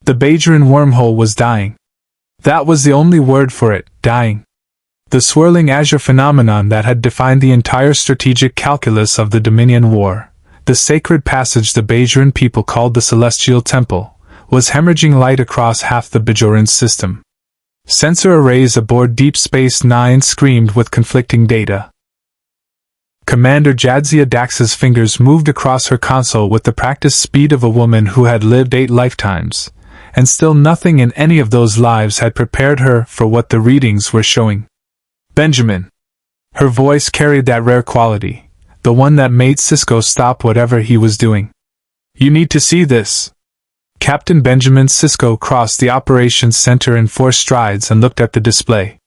The Bajoran wormhole was dying. That was the only word for it, dying. The swirling azure phenomenon that had defined the entire strategic calculus of the Dominion War, the sacred passage the Bajoran people called the Celestial Temple, was hemorrhaging light across half the Bajoran system. Sensor arrays aboard Deep Space Nine screamed with conflicting data. Commander Jadzia Dax's fingers moved across her console with the practiced speed of a woman who had lived 8 lifetimes, and still nothing in any of those lives had prepared her for what the readings were showing. Benjamin. Her voice carried that rare quality, the one that made Sisko stop whatever he was doing. You need to see this. Captain Benjamin Sisko crossed the operations center in 4 strides and looked at the display.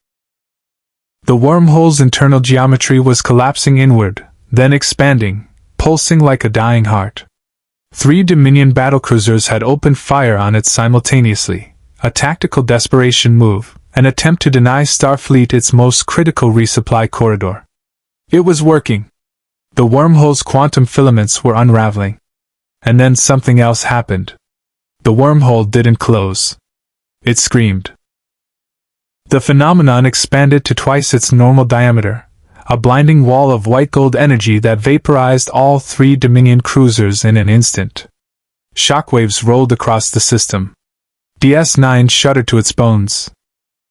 The wormhole's internal geometry was collapsing inward, then expanding, pulsing like a dying heart. 3 Dominion battlecruisers had opened fire on it simultaneously, a tactical desperation move, an attempt to deny Starfleet its most critical resupply corridor. It was working. The wormhole's quantum filaments were unraveling. And then something else happened. The wormhole didn't close. It screamed. The phenomenon expanded to twice its normal diameter, a blinding wall of white gold energy that vaporized all 3 Dominion cruisers in an instant. Shockwaves rolled across the system. DS-9 shuddered to its bones.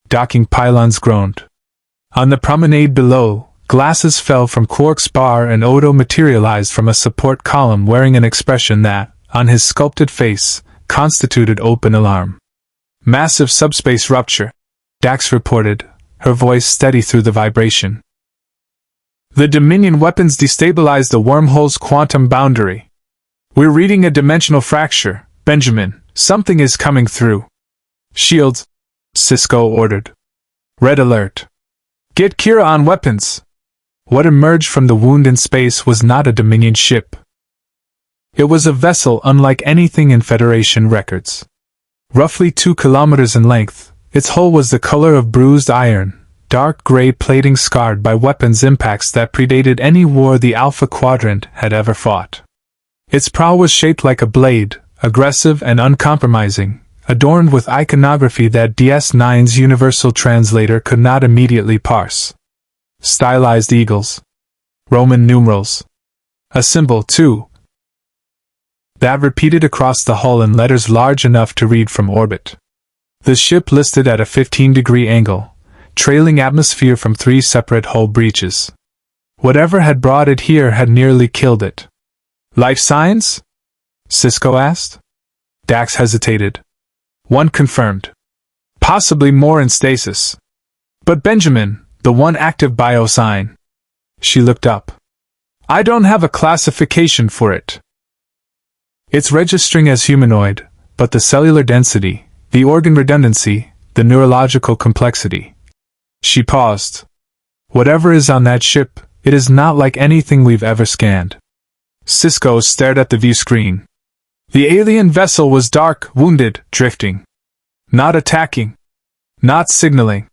Docking pylons groaned. On the promenade below, glasses fell from Quark's bar and Odo materialized from a support column wearing an expression that, on his sculpted face, constituted open alarm. Massive subspace rupture, Dax reported, her voice steady through the vibration. The Dominion weapons destabilized the wormhole's quantum boundary. We're reading a dimensional fracture, Benjamin. Something is coming through. Shields, Sisko ordered. Red alert. Get Kira on weapons. What emerged from the wound in space was not a Dominion ship. It was a vessel unlike anything in Federation records. Roughly 2 kilometers in length, its hull was the color of bruised iron, dark gray plating scarred by weapons impacts that predated any war the Alpha Quadrant had ever fought. Its prow was shaped like a blade, aggressive and uncompromising, adorned with iconography that DS-9's universal translator could not immediately parse. Stylized eagles. Roman numerals. A symbol, too, that repeated across the hull in letters large enough to read from orbit. The ship listed at a 15-degree angle, trailing atmosphere from 3 separate hull breaches. Whatever had brought it here had nearly killed it. Life signs? Sisko asked. Dax hesitated. 1 confirmed. Possibly more in stasis. But Benjamin, the 1 active biosign. She looked up. I don't have a classification for it. It's registering as humanoid, but the cellular density, the organ redundancy, the neurological complexity. She paused. Whatever is on that ship, it is not like anything we've ever scanned. Sisko stared at the view screen. The alien vessel was dark, wounded, drifting. Not attacking. Not signaling.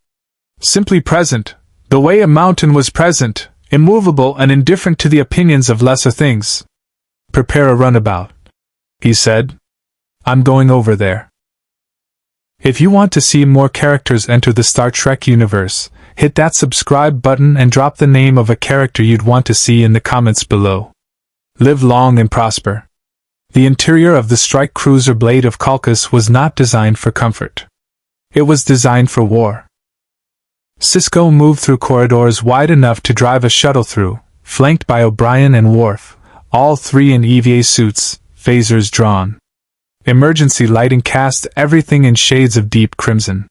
Simply present, the way a mountain was present, immovable and indifferent to the opinions of lesser things. Prepare a runabout, he said. I'm going over there. If you want to see more characters enter the Star Trek universe, hit that subscribe button and drop the name of a character you'd want to see in the comments below. Live long and prosper. The interior of the strike cruiser Blade of Calcus was not designed for comfort. It was designed for war. Sisko moved through corridors wide enough to drive a shuttle through, flanked by O'Brien and Worf, all 3 in EVA suits, phasers drawn. Emergency lighting cast everything in shades of deep crimson.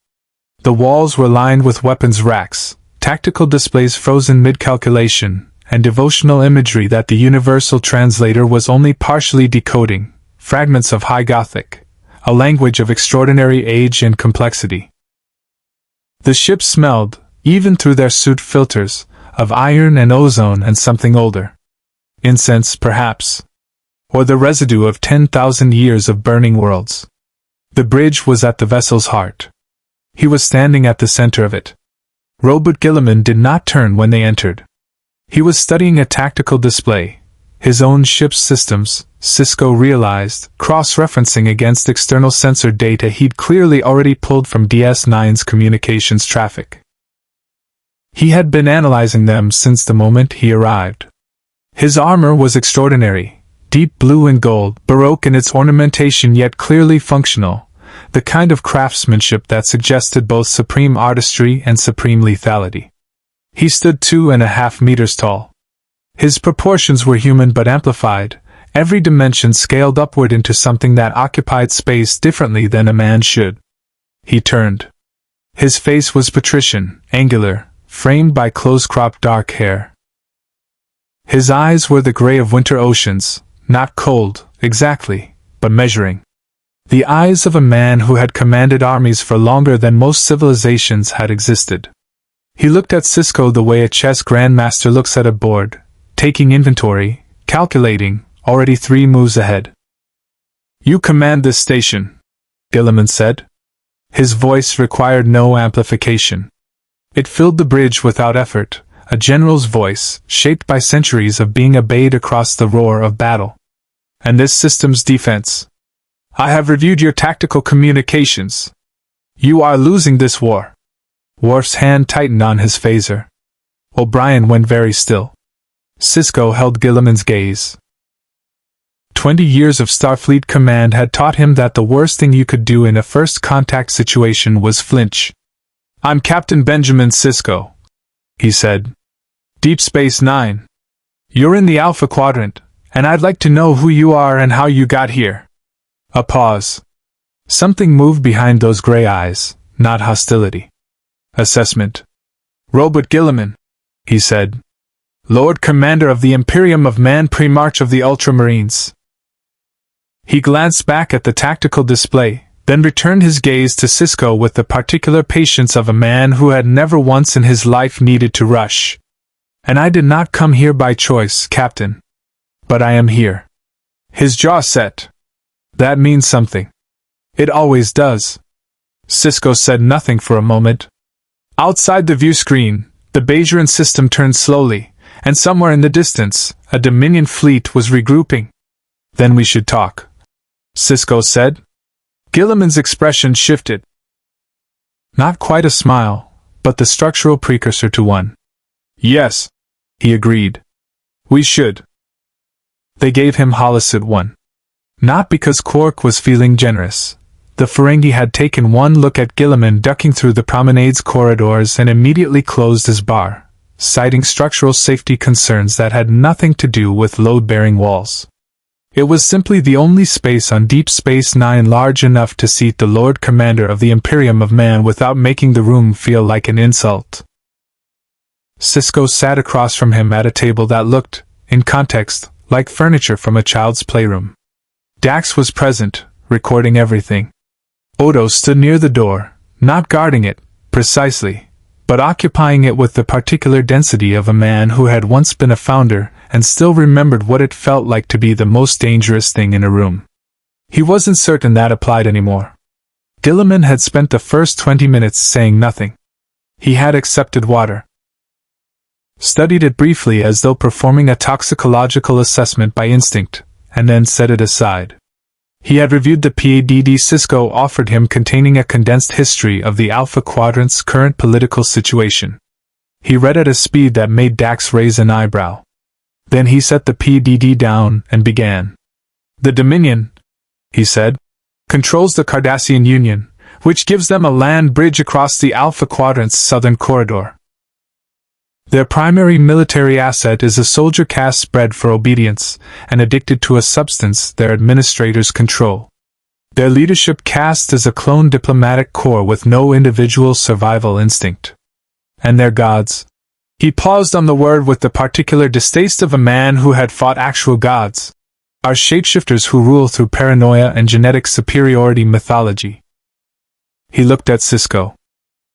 The walls were lined with weapons racks, tactical displays frozen mid-calculation, and devotional imagery that the universal translator was only partially decoding, fragments of High Gothic, a language of extraordinary age and complexity. The ship smelled, even through their suit filters, of iron and ozone and something older. Incense, perhaps. Or the residue of 10,000 years of burning worlds. The bridge was at the vessel's heart. He was standing at the center of it. Roboute Guilliman did not turn when they entered. He was studying a tactical display, his own ship's systems, Sisko realized, cross-referencing against external sensor data he'd clearly already pulled from DS9's communications traffic. He had been analyzing them since the moment he arrived. His armor was extraordinary, deep blue and gold, baroque in its ornamentation yet clearly functional, the kind of craftsmanship that suggested both supreme artistry and supreme lethality. He stood 2.5 meters tall. His proportions were human but amplified, every dimension scaled upward into something that occupied space differently than a man should. He turned. His face was patrician, angular, framed by close-cropped dark hair. His eyes were the gray of winter oceans, not cold, exactly, but measuring. The eyes of a man who had commanded armies for longer than most civilizations had existed. He looked at Sisko the way a chess grandmaster looks at a board, taking inventory, calculating, already 3 moves ahead. "You command this station," Guilliman said. His voice required no amplification. It filled the bridge without effort, a general's voice, shaped by centuries of being obeyed across the roar of battle. "And this system's defense. I have reviewed your tactical communications. You are losing this war." Worf's hand tightened on his phaser. O'Brien went very still. Sisko held Guilliman's gaze. 20 years of Starfleet command had taught him that the worst thing you could do in a first-contact situation was flinch. "I'm Captain Benjamin Sisko," he said. "Deep Space Nine. You're in the Alpha Quadrant, and I'd like to know who you are and how you got here." A pause. Something moved behind those gray eyes, not hostility. Assessment. "Roboute Guilliman," he said. "Lord Commander of the Imperium of Man, Primarch of the Ultramarines." He glanced back at the tactical display, then returned his gaze to Sisko with the particular patience of a man who had never once in his life needed to rush. "And I did not come here by choice, Captain. But I am here." His jaw set. "That means something." "It always does." Sisko said nothing for a moment. Outside the view screen, the Bajoran system turned slowly, and somewhere in the distance, a Dominion fleet was regrouping. "Then we should talk," Sisko said. Guilliman's expression shifted. Not quite a smile, but the structural precursor to one. "Yes," he agreed. "We should." They gave him Holocid 1. Not because Quark was feeling generous. The Ferengi had taken one look at Guilliman ducking through the promenade's corridors and immediately closed his bar, citing structural safety concerns that had nothing to do with load-bearing walls. It was simply the only space on Deep Space Nine large enough to seat the Lord Commander of the Imperium of Man without making the room feel like an insult. Sisko sat across from him at a table that looked, in context, like furniture from a child's playroom. Dax was present, recording everything. Odo stood near the door, not guarding it, precisely, but occupying it with the particular density of a man who had once been a founder and still remembered what it felt like to be the most dangerous thing in a room. He wasn't certain that applied anymore. Guilliman had spent the first 20 minutes saying nothing. He had accepted water, studied it briefly as though performing a toxicological assessment by instinct, and then set it aside. He had reviewed the PADD Sisko offered him containing a condensed history of the Alpha Quadrant's current political situation. He read at a speed that made Dax raise an eyebrow. Then he set the PDD down and began. "The Dominion," he said, "controls the Cardassian Union, which gives them a land bridge across the Alpha Quadrant's southern corridor. Their primary military asset is a soldier caste bred for obedience and addicted to a substance their administrators control. Their leadership caste is a clone diplomatic corps with no individual survival instinct. And their gods." He paused on the word with the particular distaste of a man who had fought actual gods. "Are shapeshifters who rule through paranoia and genetic superiority mythology." He looked at Sisko.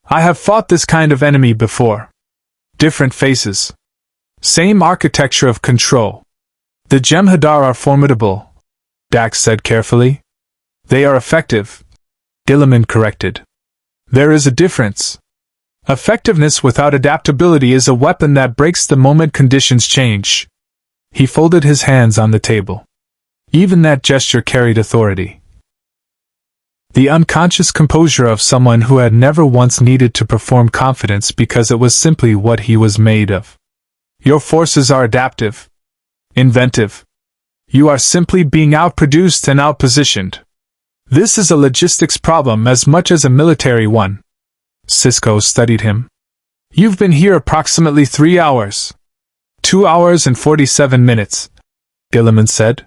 "I have fought this kind of enemy before. Different faces. Same architecture of control. The Jem'Hadar are formidable," Dax said carefully. "They are effective," Guilliman corrected. "There is a difference. Effectiveness without adaptability is a weapon that breaks the moment conditions change." He folded his hands on the table. Even that gesture carried authority. The unconscious composure of someone who had never once needed to perform confidence because it was simply what he was made of. Your forces are adaptive. Inventive. You are simply being outproduced and outpositioned. This is a logistics problem as much as a military one. Sisko studied him. You've been here approximately 3 hours. 2 hours and 47 minutes, Guilliman said.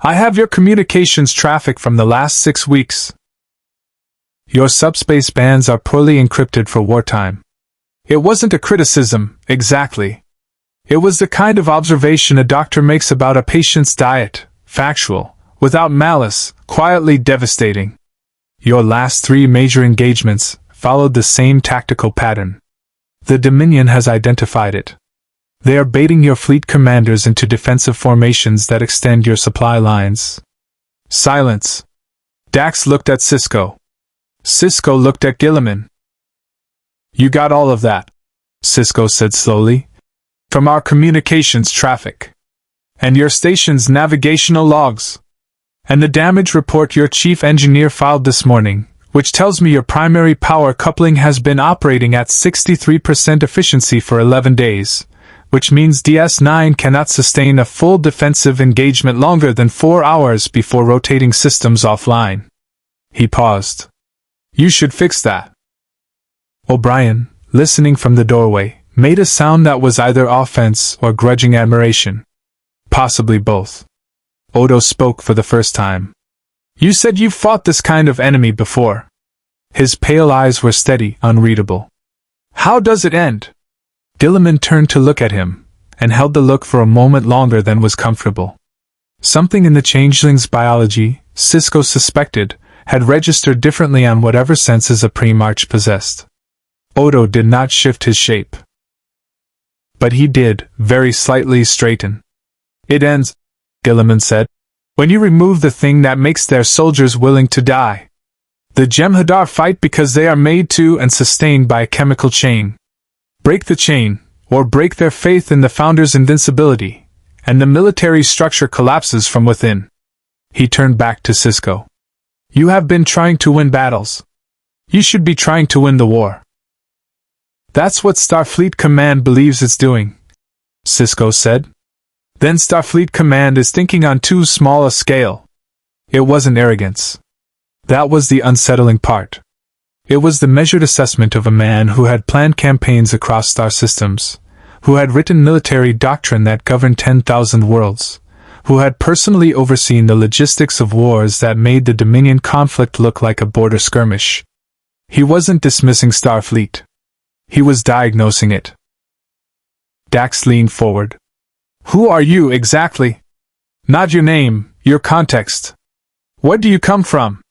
I have your communications traffic from the last 6 weeks. Your subspace bands are poorly encrypted for wartime. It wasn't a criticism, exactly. It was the kind of observation a doctor makes about a patient's diet, factual, without malice, quietly devastating. Your last 3 major engagements followed the same tactical pattern. The Dominion has identified it. They are baiting your fleet commanders into defensive formations that extend your supply lines. Silence. Dax looked at Sisko. Sisko looked at Guilliman. You got all of that, Sisko said slowly. From our communications traffic. And your station's navigational logs. And the damage report your chief engineer filed this morning, which tells me your primary power coupling has been operating at 63% efficiency for 11 days. Which means DS9 cannot sustain a full defensive engagement longer than 4 hours before rotating systems offline. He paused. You should fix that. O'Brien, listening from the doorway, made a sound that was either offense or grudging admiration. Possibly both. Odo spoke for the first time. You said you've fought this kind of enemy before. His pale eyes were steady, unreadable. How does it end? Guilliman turned to look at him, and held the look for a moment longer than was comfortable. Something in the changeling's biology, Sisko suspected, had registered differently on whatever senses a Primarch possessed. Odo did not shift his shape. But he did, very slightly straighten. It ends, Guilliman said, when you remove the thing that makes their soldiers willing to die. The Jem'Hadar fight because they are made to and sustained by a chemical chain. Break the chain, or break their faith in the Founder's invincibility, and the military structure collapses from within. He turned back to Sisko. You have been trying to win battles. You should be trying to win the war. That's what Starfleet Command believes it's doing, Sisko said. Then Starfleet Command is thinking on too small a scale. It wasn't arrogance. That was the unsettling part. It was the measured assessment of a man who had planned campaigns across star systems, who had written military doctrine that governed 10,000 worlds, who had personally overseen the logistics of wars that made the Dominion conflict look like a border skirmish. He wasn't dismissing Starfleet. He was diagnosing it. Dax leaned forward. Who are you exactly? Not your name, your context. Where do you come from?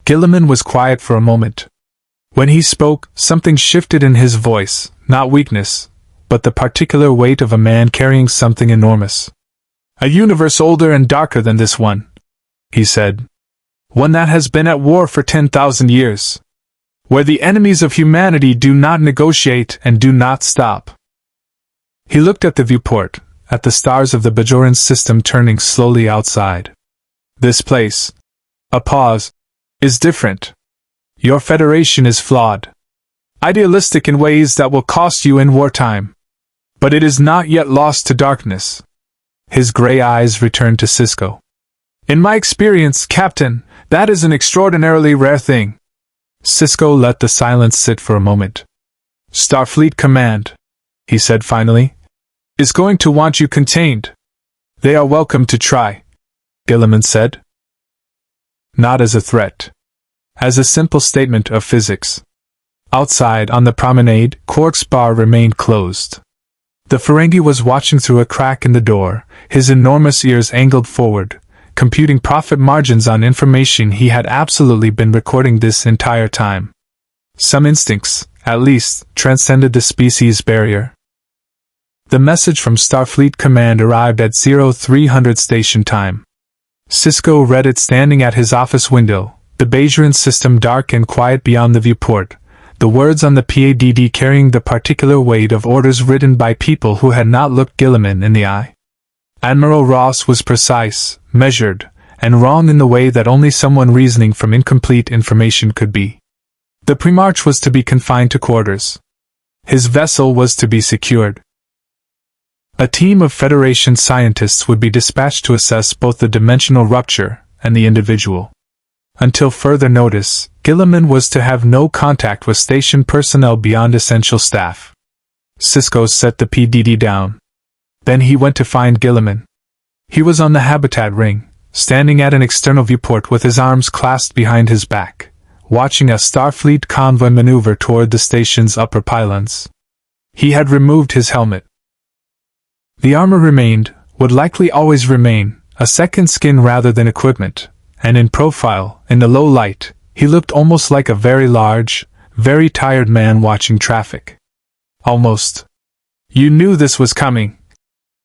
Guilliman was quiet for a moment. When he spoke, something shifted in his voice, not weakness, but the particular weight of a man carrying something enormous. A universe older and darker than this one, he said. One that has been at war for 10,000 years. Where the enemies of humanity do not negotiate and do not stop. He looked at the viewport, at the stars of the Bajoran system turning slowly outside. This place, a pause, is different. Your Federation is flawed. Idealistic in ways that will cost you in wartime. But it is not yet lost to darkness. His gray eyes returned to Sisko. In my experience, Captain, that is an extraordinarily rare thing. Sisko let the silence sit for a moment. Starfleet Command, he said finally, is going to want you contained. They are welcome to try, Guilliman said. Not as a threat. As a simple statement of physics. Outside on the promenade, Quark's bar remained closed. The Ferengi was watching through a crack in the door, his enormous ears angled forward, computing profit margins on information he had absolutely been recording this entire time. Some instincts, at least, transcended the species barrier. The message from Starfleet Command arrived at 0300 station time. Sisko read it standing at his office window, the Bajoran system dark and quiet beyond the viewport, the words on the PADD carrying the particular weight of orders written by people who had not looked Guilliman in the eye. Admiral Ross was precise, measured, and wrong in the way that only someone reasoning from incomplete information could be. The Primarch was to be confined to quarters. His vessel was to be secured. A team of Federation scientists would be dispatched to assess both the dimensional rupture and the individual. Until further notice, Guilliman was to have no contact with station personnel beyond essential staff. Sisko set the PDD down. Then he went to find Guilliman. He was on the habitat ring, standing at an external viewport with his arms clasped behind his back, watching a Starfleet convoy maneuver toward the station's upper pylons. He had removed his helmet. The armor remained, would likely always remain, a second skin rather than equipment, and in profile, in the low light, he looked almost like a very large, very tired man watching traffic. Almost. You knew this was coming,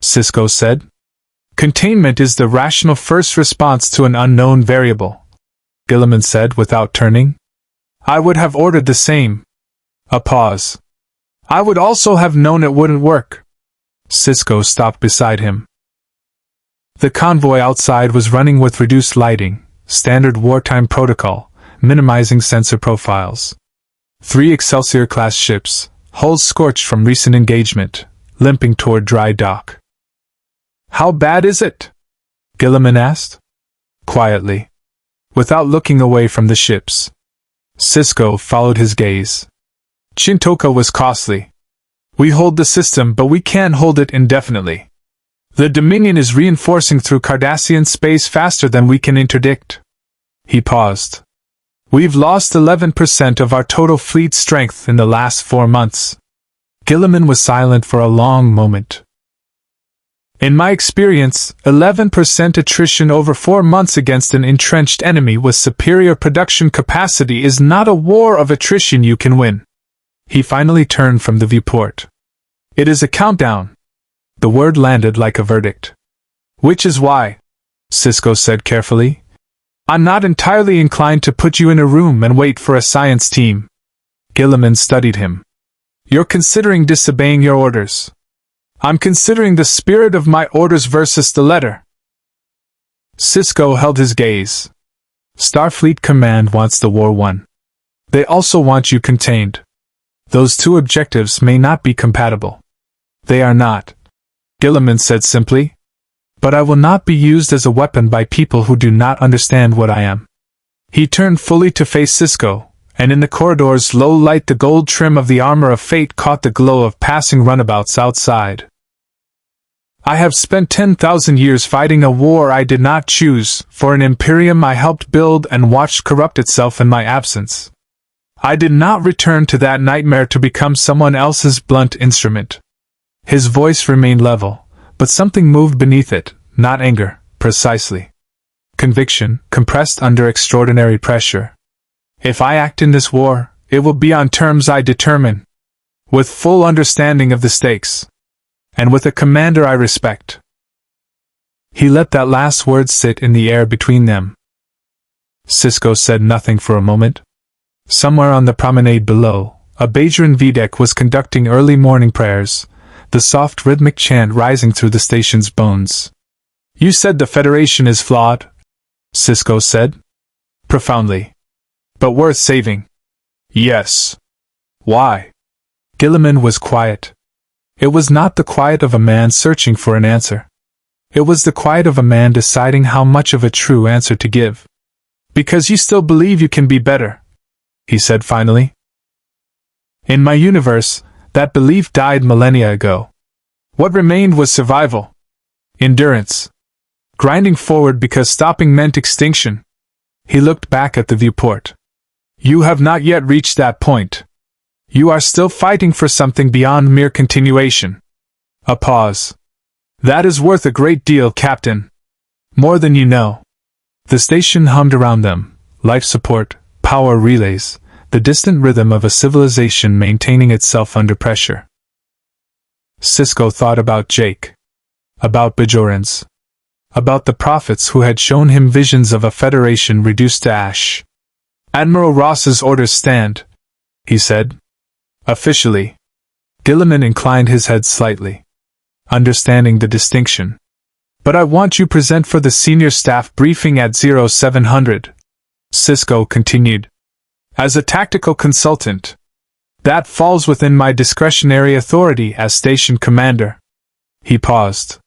Sisko said. Containment is the rational first response to an unknown variable, Guilliman said without turning. I would have ordered the same. A pause. I would also have known it wouldn't work. Sisko stopped beside him. The convoy outside was running with reduced lighting, standard wartime protocol, minimizing sensor profiles. 3 Excelsior-class ships, hulls scorched from recent engagement, limping toward dry dock. How bad is it? Guilliman asked. Quietly. Without looking away from the ships. Sisko followed his gaze. Chintoka was costly. We hold the system, but we can't hold it indefinitely. The Dominion is reinforcing through Cardassian space faster than we can interdict. He paused. We've lost 11% of our total fleet strength in the last 4 months. Guilliman was silent for a long moment. In my experience, 11% attrition over 4 months against an entrenched enemy with superior production capacity is not a war of attrition you can win. He finally turned from the viewport. It is a countdown. The word landed like a verdict. Which is why, Sisko said carefully, I'm not entirely inclined to put you in a room and wait for a science team. Guilliman studied him. You're considering disobeying your orders. I'm considering the spirit of my orders versus the letter. Sisko held his gaze. Starfleet Command wants the war won. They also want you contained. Those two objectives may not be compatible. They are not, Guilliman said simply. But I will not be used as a weapon by people who do not understand what I am. He turned fully to face Sisko, and in the corridor's low light the gold trim of the armor of fate caught the glow of passing runabouts outside. I have spent 10,000 years fighting a war I did not choose, for an Imperium I helped build and watched corrupt itself in my absence. I did not return to that nightmare to become someone else's blunt instrument. His voice remained level, but something moved beneath it, not anger, precisely. Conviction, compressed under extraordinary pressure. If I act in this war, it will be on terms I determine, with full understanding of the stakes, and with a commander I respect. He let that last word sit in the air between them. Sisko said nothing for a moment. Somewhere on the promenade below, a Bajoran Vedek was conducting early morning prayers, the soft rhythmic chant rising through the station's bones. You said the Federation is flawed, Sisko said. Profoundly. But worth saving. Yes. Why? Guilliman was quiet. It was not the quiet of a man searching for an answer. It was the quiet of a man deciding how much of a true answer to give. Because you still believe you can be better, he said finally. In my universe, that belief died millennia ago. What remained was survival. Endurance. Grinding forward because stopping meant extinction. He looked back at the viewport. You have not yet reached that point. You are still fighting for something beyond mere continuation. A pause. That is worth a great deal, Captain. More than you know. The station hummed around them, life support, power relays, the distant rhythm of a civilization maintaining itself under pressure. Sisko thought about Jake. About Bajorans. About the prophets who had shown him visions of a Federation reduced to ash. Admiral Ross's orders stand, he said. Officially. Guilliman inclined his head slightly. Understanding the distinction. But I want you present for the senior staff briefing at 0700, Sisko continued. As a tactical consultant, that falls within my discretionary authority as station commander. He paused.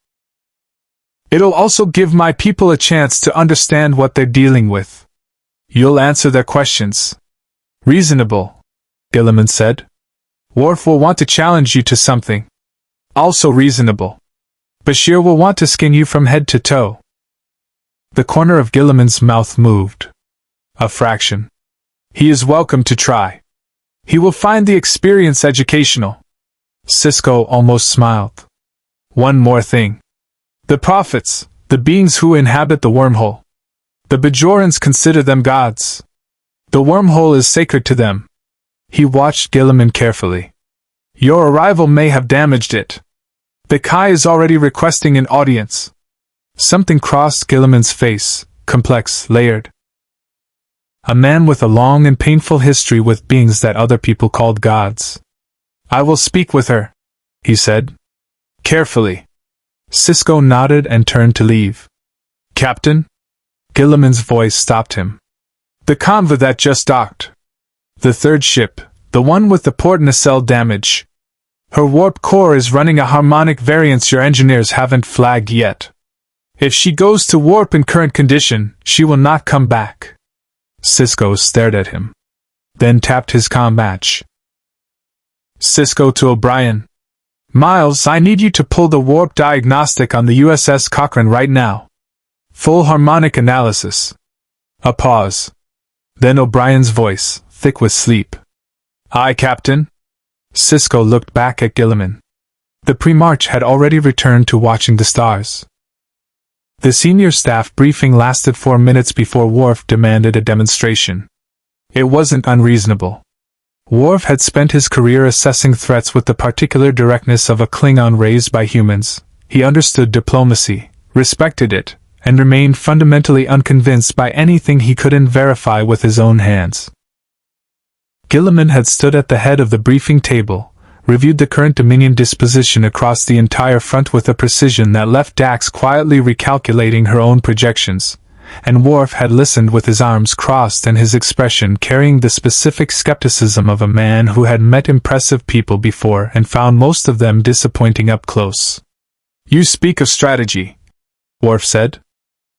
It'll also give my people a chance to understand what they're dealing with. You'll answer their questions. Reasonable, Guilliman said. Worf will want to challenge you to something. Also reasonable. Bashir will want to skin you from head to toe. The corner of Guilliman's mouth moved. A fraction. He is welcome to try. He will find the experience educational. Sisko almost smiled. One more thing. The prophets, the beings who inhabit the wormhole. The Bajorans consider them gods. The wormhole is sacred to them. He watched Guilliman carefully. Your arrival may have damaged it. The Kai is already requesting an audience. Something crossed Guilliman's face, complex, layered. A man with a long and painful history with beings that other people called gods. I will speak with her, he said. Carefully. Sisko nodded and turned to leave. Captain? Guilliman's voice stopped him. The convoy that just docked. The third ship, the one with the port nacelle damage. Her warp core is running a harmonic variance your engineers haven't flagged yet. If she goes to warp in current condition, she will not come back. Sisko stared at him. Then tapped his comm match. Sisko to O'Brien. Miles, I need you to pull the warp diagnostic on the USS Cochrane right now. Full harmonic analysis. A pause. Then O'Brien's voice, thick with sleep. Aye, Captain. Sisko looked back at Guilliman. The Primarch had already returned to watching the stars. The senior staff briefing lasted 4 minutes before Worf demanded a demonstration. It wasn't unreasonable. Worf had spent his career assessing threats with the particular directness of a Klingon raised by humans. He understood diplomacy, respected it, and remained fundamentally unconvinced by anything he couldn't verify with his own hands. Guilliman had stood at the head of the briefing table, reviewed the current Dominion disposition across the entire front with a precision that left Dax quietly recalculating her own projections, and Worf had listened with his arms crossed and his expression carrying the specific skepticism of a man who had met impressive people before and found most of them disappointing up close. You speak of strategy, Worf said.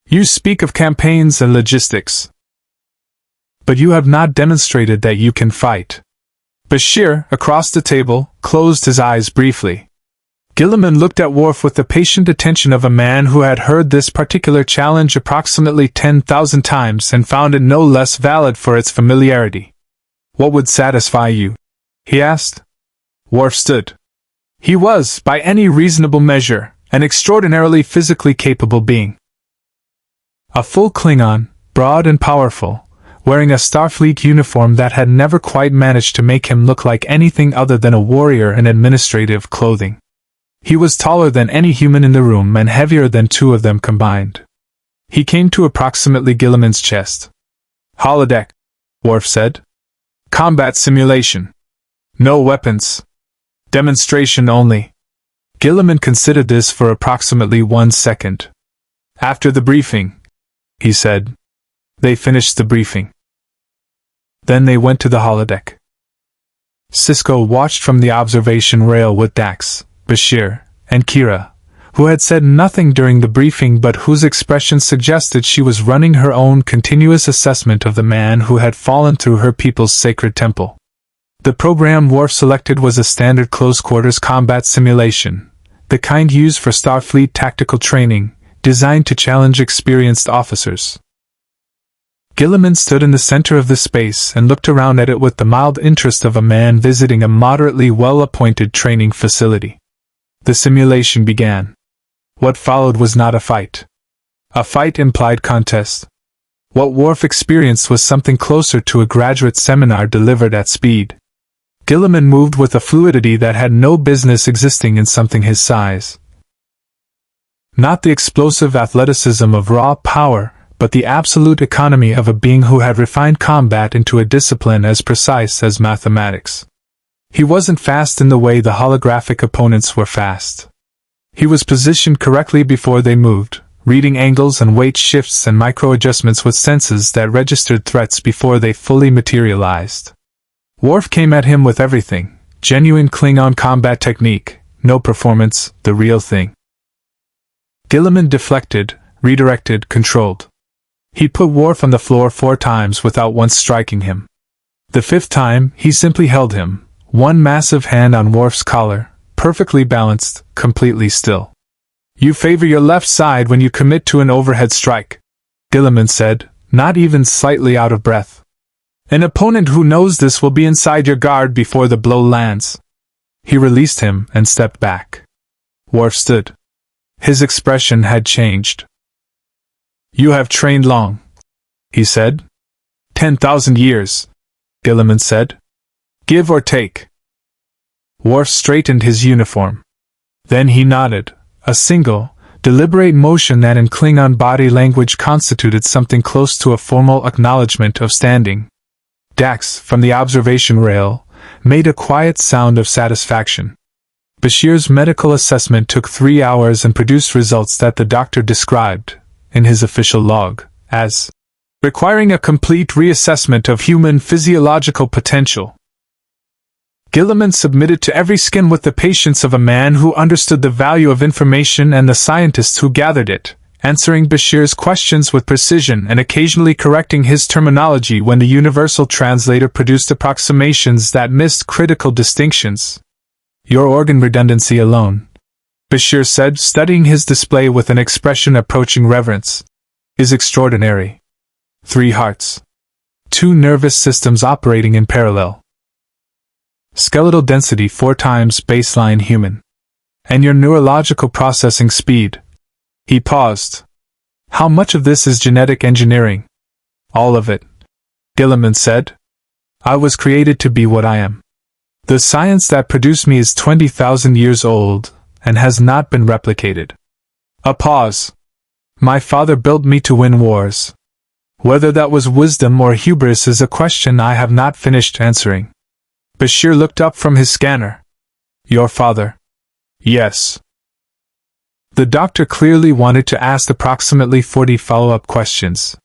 You speak of campaigns and logistics. But you have not demonstrated that you can fight. Bashir, across the table, closed his eyes briefly. Guilliman looked at Worf with the patient attention of a man who had heard this particular challenge approximately 10,000 times and found it no less valid for its familiarity. What would satisfy you? He asked. Worf stood. He was, by any reasonable measure, an extraordinarily physically capable being. A full Klingon, broad and powerful, wearing a Starfleet uniform that had never quite managed to make him look like anything other than a warrior in administrative clothing. He was taller than any human in the room and heavier than two of them combined. He came to approximately Guilliman's chest. Holodeck, Worf said. Combat simulation. No weapons. Demonstration only. Guilliman considered this for approximately 1 second. After the briefing, he said. They finished the briefing. Then they went to the holodeck. Sisko watched from the observation rail with Dax, Bashir, and Kira, who had said nothing during the briefing but whose expression suggested she was running her own continuous assessment of the man who had fallen through her people's sacred temple. The program Worf selected was a standard close-quarters combat simulation, the kind used for Starfleet tactical training, designed to challenge experienced officers. Guilliman stood in the center of the space and looked around at it with the mild interest of a man visiting a moderately well-appointed training facility. The simulation began. What followed was not a fight. A fight implied contest. What Worf experienced was something closer to a graduate seminar delivered at speed. Guilliman moved with a fluidity that had no business existing in something his size. Not the explosive athleticism of raw power, but the absolute economy of a being who had refined combat into a discipline as precise as mathematics. He wasn't fast in the way the holographic opponents were fast. He was positioned correctly before they moved, reading angles and weight shifts and micro-adjustments with senses that registered threats before they fully materialized. Worf came at him with everything: genuine Klingon combat technique, no performance, the real thing. Guilliman deflected, redirected, controlled. He put Worf on the floor 4 times without once striking him. The 5th time, he simply held him, one massive hand on Worf's collar, perfectly balanced, completely still. "You favor your left side when you commit to an overhead strike," Guilliman said, not even slightly out of breath. "An opponent who knows this will be inside your guard before the blow lands." He released him and stepped back. Worf stood. His expression had changed. "You have trained long," he said. 10,000 years, Guilliman said. "Give or take." Worf straightened his uniform. Then he nodded, a single, deliberate motion that in Klingon body language constituted something close to a formal acknowledgement of standing. Dax, from the observation rail, made a quiet sound of satisfaction. Bashir's medical assessment took 3 hours and produced results that the doctor described, in his official log, as requiring a complete reassessment of human physiological potential. Guilliman submitted to every skin with the patience of a man who understood the value of information and the scientists who gathered it, answering Bashir's questions with precision and occasionally correcting his terminology when the universal translator produced approximations that missed critical distinctions. "Your organ redundancy alone," Bashir said, studying his display with an expression approaching reverence, "is extraordinary. 3 hearts. 2 nervous systems operating in parallel. Skeletal density 4 times baseline human. And your neurological processing speed." He paused. "How much of this is genetic engineering?" "All of it," Guilliman said. "I was created to be what I am. The science that produced me is 20,000 years old, and has not been replicated." A pause. "My father built me to win wars. Whether that was wisdom or hubris is a question I have not finished answering." Bashir looked up from his scanner. "Your father?" "Yes." The doctor clearly wanted to ask approximately 40 follow-up questions.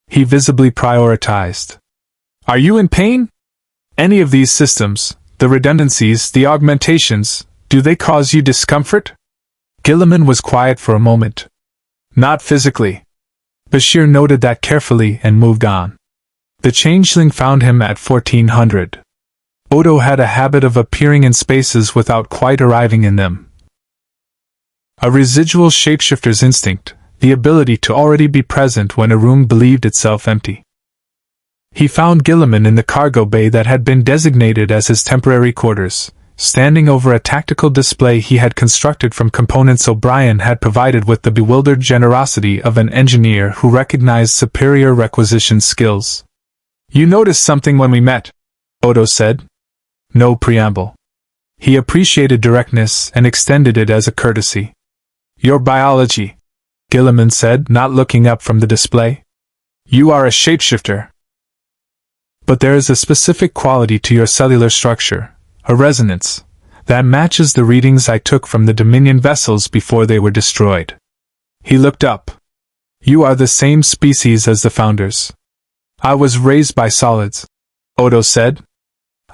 He visibly prioritized. "Are you in pain? Any of these systems, the redundancies, the augmentations, do they cause you discomfort?" Guilliman was quiet for a moment. "Not physically." Bashir noted that carefully and moved on. The changeling found him at 1400. Odo had a habit of appearing in spaces without quite arriving in them. A residual shapeshifter's instinct, the ability to already be present when a room believed itself empty. He found Guilliman in the cargo bay that had been designated as his temporary quarters, standing over a tactical display he had constructed from components O'Brien had provided with the bewildered generosity of an engineer who recognized superior requisition skills. "You noticed something when we met," Odo said. No preamble. He appreciated directness and extended it as a courtesy. "Your biology," Guilliman said, not looking up from the display. "You are a shapeshifter. But there is a specific quality to your cellular structure, a resonance, that matches the readings I took from the Dominion vessels before they were destroyed." He looked up. "You are the same species as the Founders." "I was raised by solids," Odo said.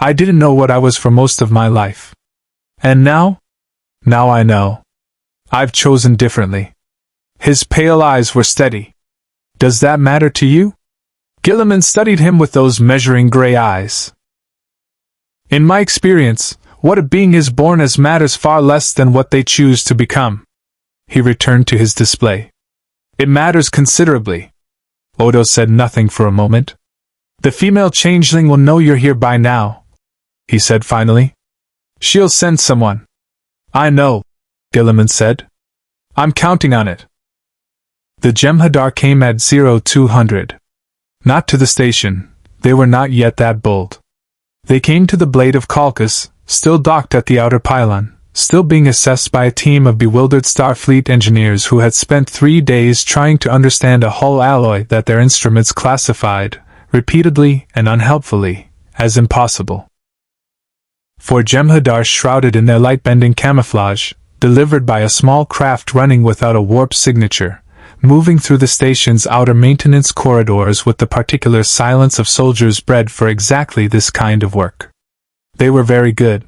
"I didn't know what I was for most of my life. And now? Now I know. I've chosen differently." His pale eyes were steady. "Does that matter to you?" Guilliman studied him with those measuring gray eyes. "In my experience, what a being is born as matters far less than what they choose to become." He returned to his display. "It matters considerably." Odo said nothing for a moment. "The female changeling will know you're here by now," he said finally. "She'll send someone." "I know," Guilliman said. "I'm counting on it." The Jem'Hadar came at 0200. Not to the station, they were not yet that bold. They came to the blade of Calcus, still docked at the outer pylon, still being assessed by a team of bewildered Starfleet engineers who had spent 3 days trying to understand a hull alloy that their instruments classified, repeatedly and unhelpfully, as impossible. For Jem'Hadar shrouded in their light-bending camouflage, delivered by a small craft running without a warp signature, moving through the station's outer maintenance corridors with the particular silence of soldiers bred for exactly this kind of work. They were very good.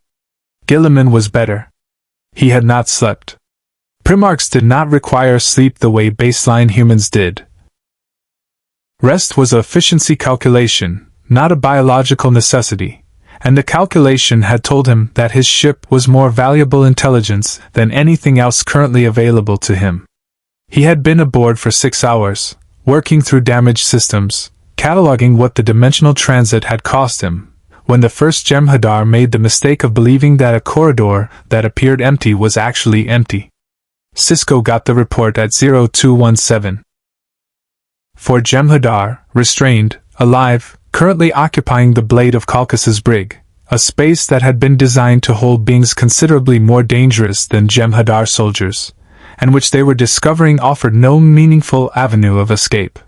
Guilliman was better. He had not slept. Primarchs did not require sleep the way baseline humans did. Rest was an efficiency calculation, not a biological necessity, and the calculation had told him that his ship was more valuable intelligence than anything else currently available to him. He had been aboard for 6 hours, working through damaged systems, cataloging what the dimensional transit had cost him, when the first Jem'Hadar made the mistake of believing that a corridor that appeared empty was actually empty. Sisko got the report at 0217. 4 Jem'Hadar, restrained, alive, currently occupying the blade of Calcas's brig, a space that had been designed to hold beings considerably more dangerous than Jem'Hadar soldiers, and which they were discovering offered no meaningful avenue of escape.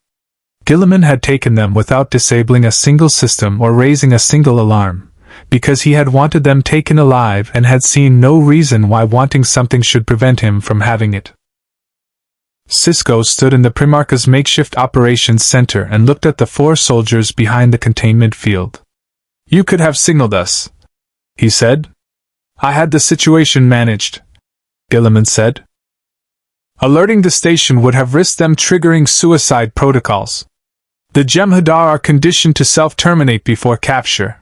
Guilliman had taken them without disabling a single system or raising a single alarm, because he had wanted them taken alive and had seen no reason why wanting something should prevent him from having it. Sisko stood in the Primarch's makeshift operations center and looked at the 4 soldiers behind the containment field. "You could have signaled us," he said. "I had the situation managed," Guilliman said. "Alerting the station would have risked them triggering suicide protocols. The Jem'Hadar are conditioned to self-terminate before capture."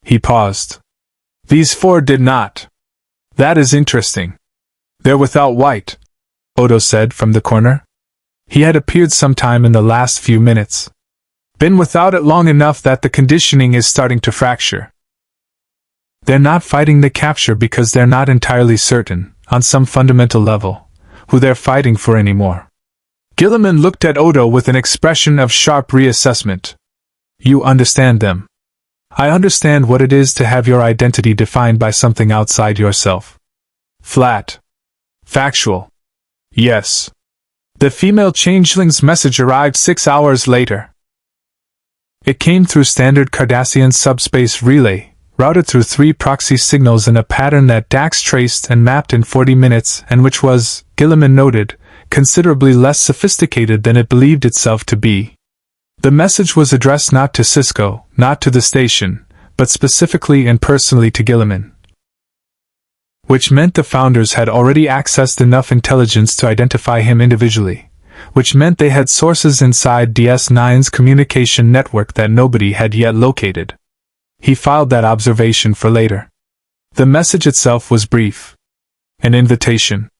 He paused. "These 4 did not. That is interesting. They're without white," Odo said from the corner. He had appeared sometime in the last few minutes. "Been without it long enough that the conditioning is starting to fracture." "They're not fighting the capture because they're not entirely certain, on some fundamental level, who they're fighting for anymore." Guilliman looked at Odo with an expression of sharp reassessment. "You understand them. I understand what it is to have your identity defined by something outside yourself. Flat. Factual. Yes." The female changeling's message arrived 6 hours later. It came through standard Cardassian subspace relay, routed through 3 proxy signals in a pattern that Dax traced and mapped in 40 minutes and which was, Guilliman noted, considerably less sophisticated than it believed itself to be. The message was addressed not to Sisko, not to the station, but specifically and personally to Guilliman. Which meant the Founders had already accessed enough intelligence to identify him individually, which meant they had sources inside DS9's communication network that nobody had yet located. He filed that observation for later. The message itself was brief. An invitation.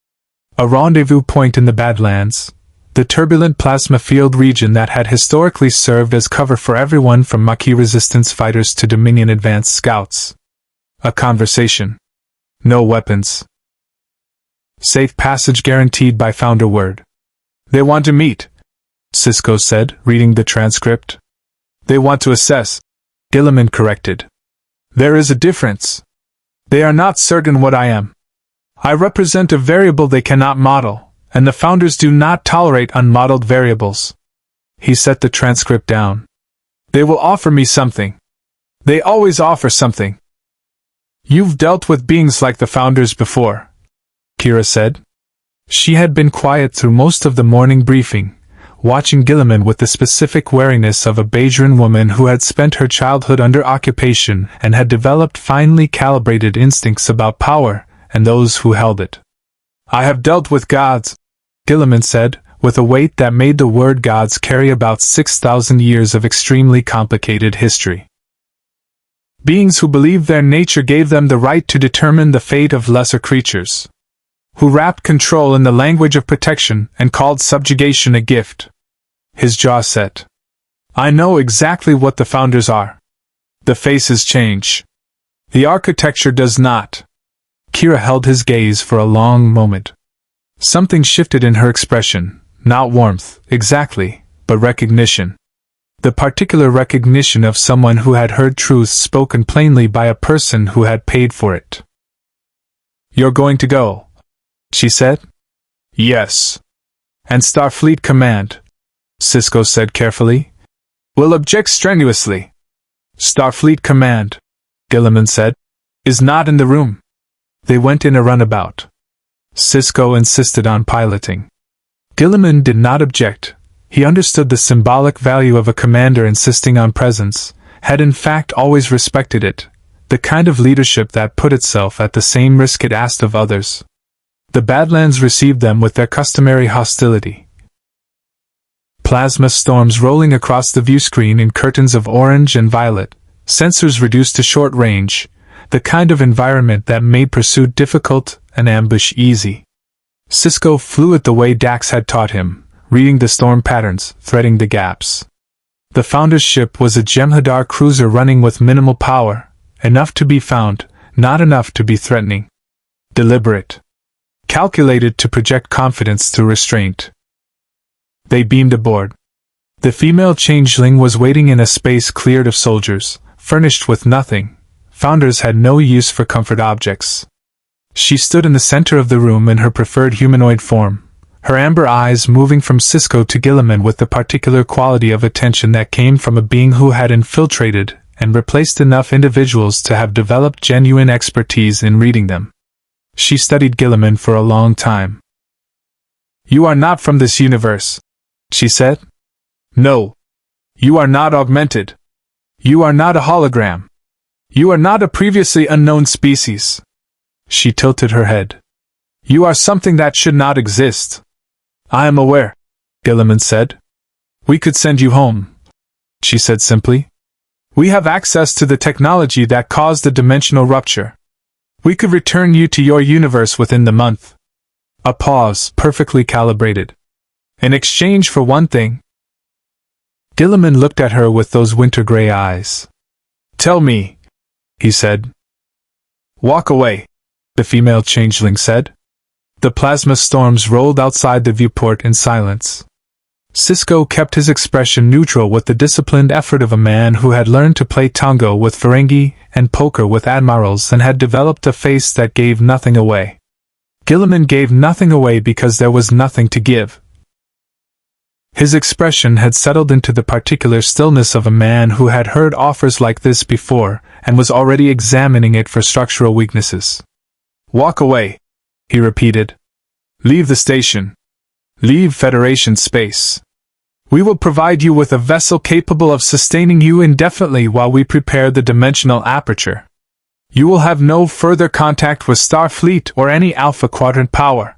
A rendezvous point in the Badlands, the turbulent plasma field region that had historically served as cover for everyone from Maquis resistance fighters to Dominion advanced scouts. A conversation. No weapons. Safe passage guaranteed by Founder word. "They want to meet," Sisko said, reading the transcript. "They want to assess," Guilliman corrected. "There is a difference. They are not certain what I am. I represent a variable they cannot model, and the Founders do not tolerate unmodeled variables." He set the transcript down. "They will offer me something. They always offer something." "You've dealt with beings like the Founders before," Kira said. She had been quiet through most of the morning briefing, watching Guilliman with the specific wariness of a Bajoran woman who had spent her childhood under occupation and had developed finely calibrated instincts about power and those who held it. "I have dealt with gods," Guilliman said, with a weight that made the word gods carry about 6,000 years of extremely complicated history. "Beings who believed their nature gave them the right to determine the fate of lesser creatures. Who wrapped control in the language of protection and called subjugation a gift." His jaw set. "I know exactly what the Founders are. The faces change. The architecture does not." Kira held his gaze for a long moment. Something shifted in her expression, not warmth, exactly, but recognition. The particular recognition of someone who had heard truths spoken plainly by a person who had paid for it. "You're going to go," she said. "Yes. And Starfleet Command," Sisko said carefully, "will object strenuously." "Starfleet Command," Guilliman said, "is not in the room." They went in a runabout. Sisko insisted on piloting. Guilliman did not object. He understood the symbolic value of a commander insisting on presence, had in fact always respected it, the kind of leadership that put itself at the same risk it asked of others. The Badlands received them with their customary hostility. Plasma storms rolling across the viewscreen in curtains of orange and violet, sensors reduced to short range, the kind of environment that made pursuit difficult and ambush easy. Sisko flew it the way Dax had taught him, reading the storm patterns, threading the gaps. The Founder's ship was a Jem'Hadar cruiser running with minimal power, enough to be found, not enough to be threatening. Deliberate. Calculated to project confidence through restraint. They beamed aboard. The female changeling was waiting in a space cleared of soldiers, furnished with nothing. Founders had no use for comfort objects. She stood in the center of the room in her preferred humanoid form, her amber eyes moving from Sisko to Guilliman with the particular quality of attention that came from a being who had infiltrated and replaced enough individuals to have developed genuine expertise in reading them. She studied Guilliman for a long time. "You are not from this universe," she said. "No. You are not augmented. You are not a hologram. You are not a previously unknown species." She tilted her head. "You are something that should not exist." "I am aware," Guilliman said. "We could send you home," she said simply. "We have access to the technology that caused the dimensional rupture. We could return you to your universe within the month." A pause, perfectly calibrated. "In exchange for one thing." Guilliman looked at her with those winter gray eyes. "Tell me," he said. "Walk away," the female changeling said. The plasma storms rolled outside the viewport in silence. Sisko kept his expression neutral with the disciplined effort of a man who had learned to play tango with Ferengi and poker with admirals and had developed a face that gave nothing away. Guilliman gave nothing away because there was nothing to give. His expression had settled into the particular stillness of a man who had heard offers like this before and was already examining it for structural weaknesses. "Walk away," he repeated. "Leave the station. Leave Federation space. We will provide you with a vessel capable of sustaining you indefinitely while we prepare the dimensional aperture. You will have no further contact with Starfleet or any Alpha Quadrant power."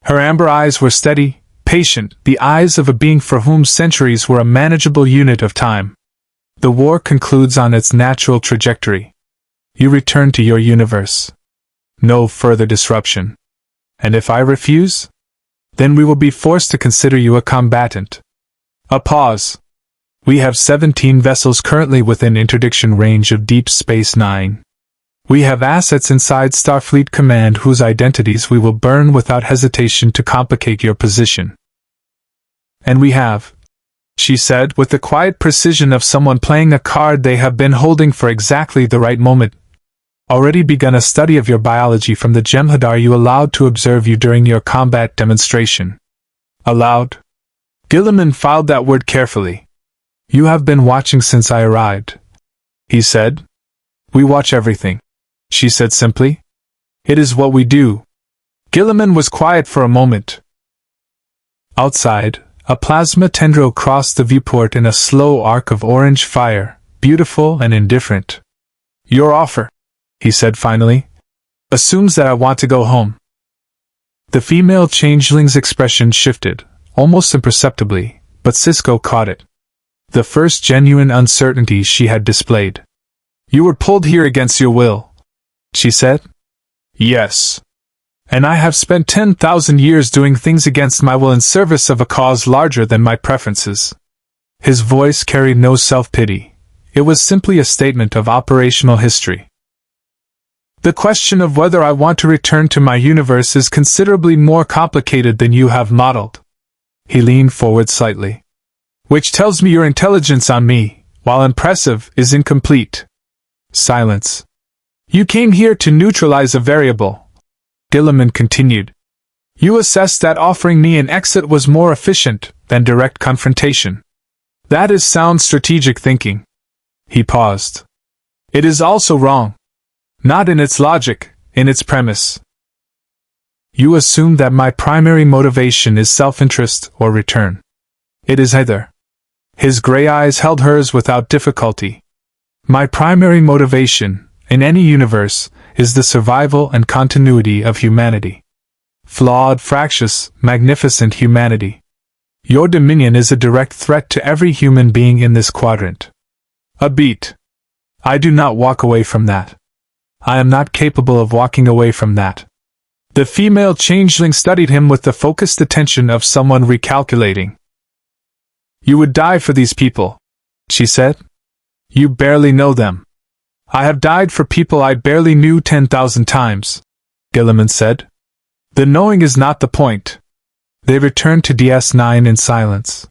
Her amber eyes were steady, patient, the eyes of a being for whom centuries were a manageable unit of time. "The war concludes on its natural trajectory. You return to your universe. No further disruption. And if I refuse? Then we will be forced to consider you a combatant." A pause. "We have 17 vessels currently within interdiction range of Deep Space Nine. We have assets inside Starfleet Command whose identities we will burn without hesitation to complicate your position. And we have," she said with the quiet precision of someone playing a card they have been holding for exactly the right moment, "already begun a study of your biology from the Jem'Hadar you allowed to observe you during your combat demonstration." Allowed? Guilliman filed that word carefully. "You have been watching since I arrived," he said. "We watch everything," she said simply. "It is what we do." Guilliman was quiet for a moment. Outside, a plasma tendril crossed the viewport in a slow arc of orange fire, beautiful and indifferent. "Your offer," he said finally, "assumes that I want to go home." The female changeling's expression shifted, almost imperceptibly, but Sisko caught it. The first genuine uncertainty she had displayed. "You were pulled here against your will," she said. "Yes. And I have spent 10,000 years doing things against my will in service of a cause larger than my preferences." His voice carried no self-pity. It was simply a statement of operational history. "The question of whether I want to return to my universe is considerably more complicated than you have modeled." He leaned forward slightly. "Which tells me your intelligence on me, while impressive, is incomplete." Silence. "You came here to neutralize a variable," Guilliman continued. "You assessed that offering me an exit was more efficient than direct confrontation. That is sound strategic thinking." He paused. "It is also wrong. Not in its logic, in its premise." You assume that my primary motivation is self-interest or return. It is either. His gray eyes held hers without difficulty. My primary motivation, in any universe, is the survival and continuity of humanity. Flawed, fractious, magnificent humanity. Your dominion is a direct threat to every human being in this quadrant. A beat. I do not walk away from that. I am not capable of walking away from that. The female changeling studied him with the focused attention of someone recalculating. You would die for these people, she said. You barely know them. I have died for people I barely knew 10,000 times, Guilliman said. The knowing is not the point. They returned to DS9 in silence.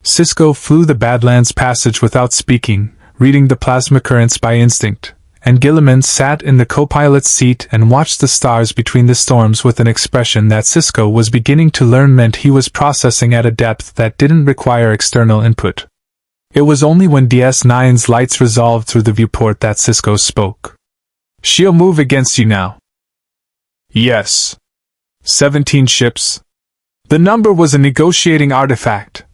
Sisko flew the Badlands Passage without speaking, reading the plasma currents by instinct, and Guilliman sat in the co-pilot's seat and watched the stars between the storms with an expression that Sisko was beginning to learn meant he was processing at a depth that didn't require external input. It was only when DS9's lights resolved through the viewport that Sisko spoke. She'll move against you now. Yes. 17 ships. The number was a negotiating artifact,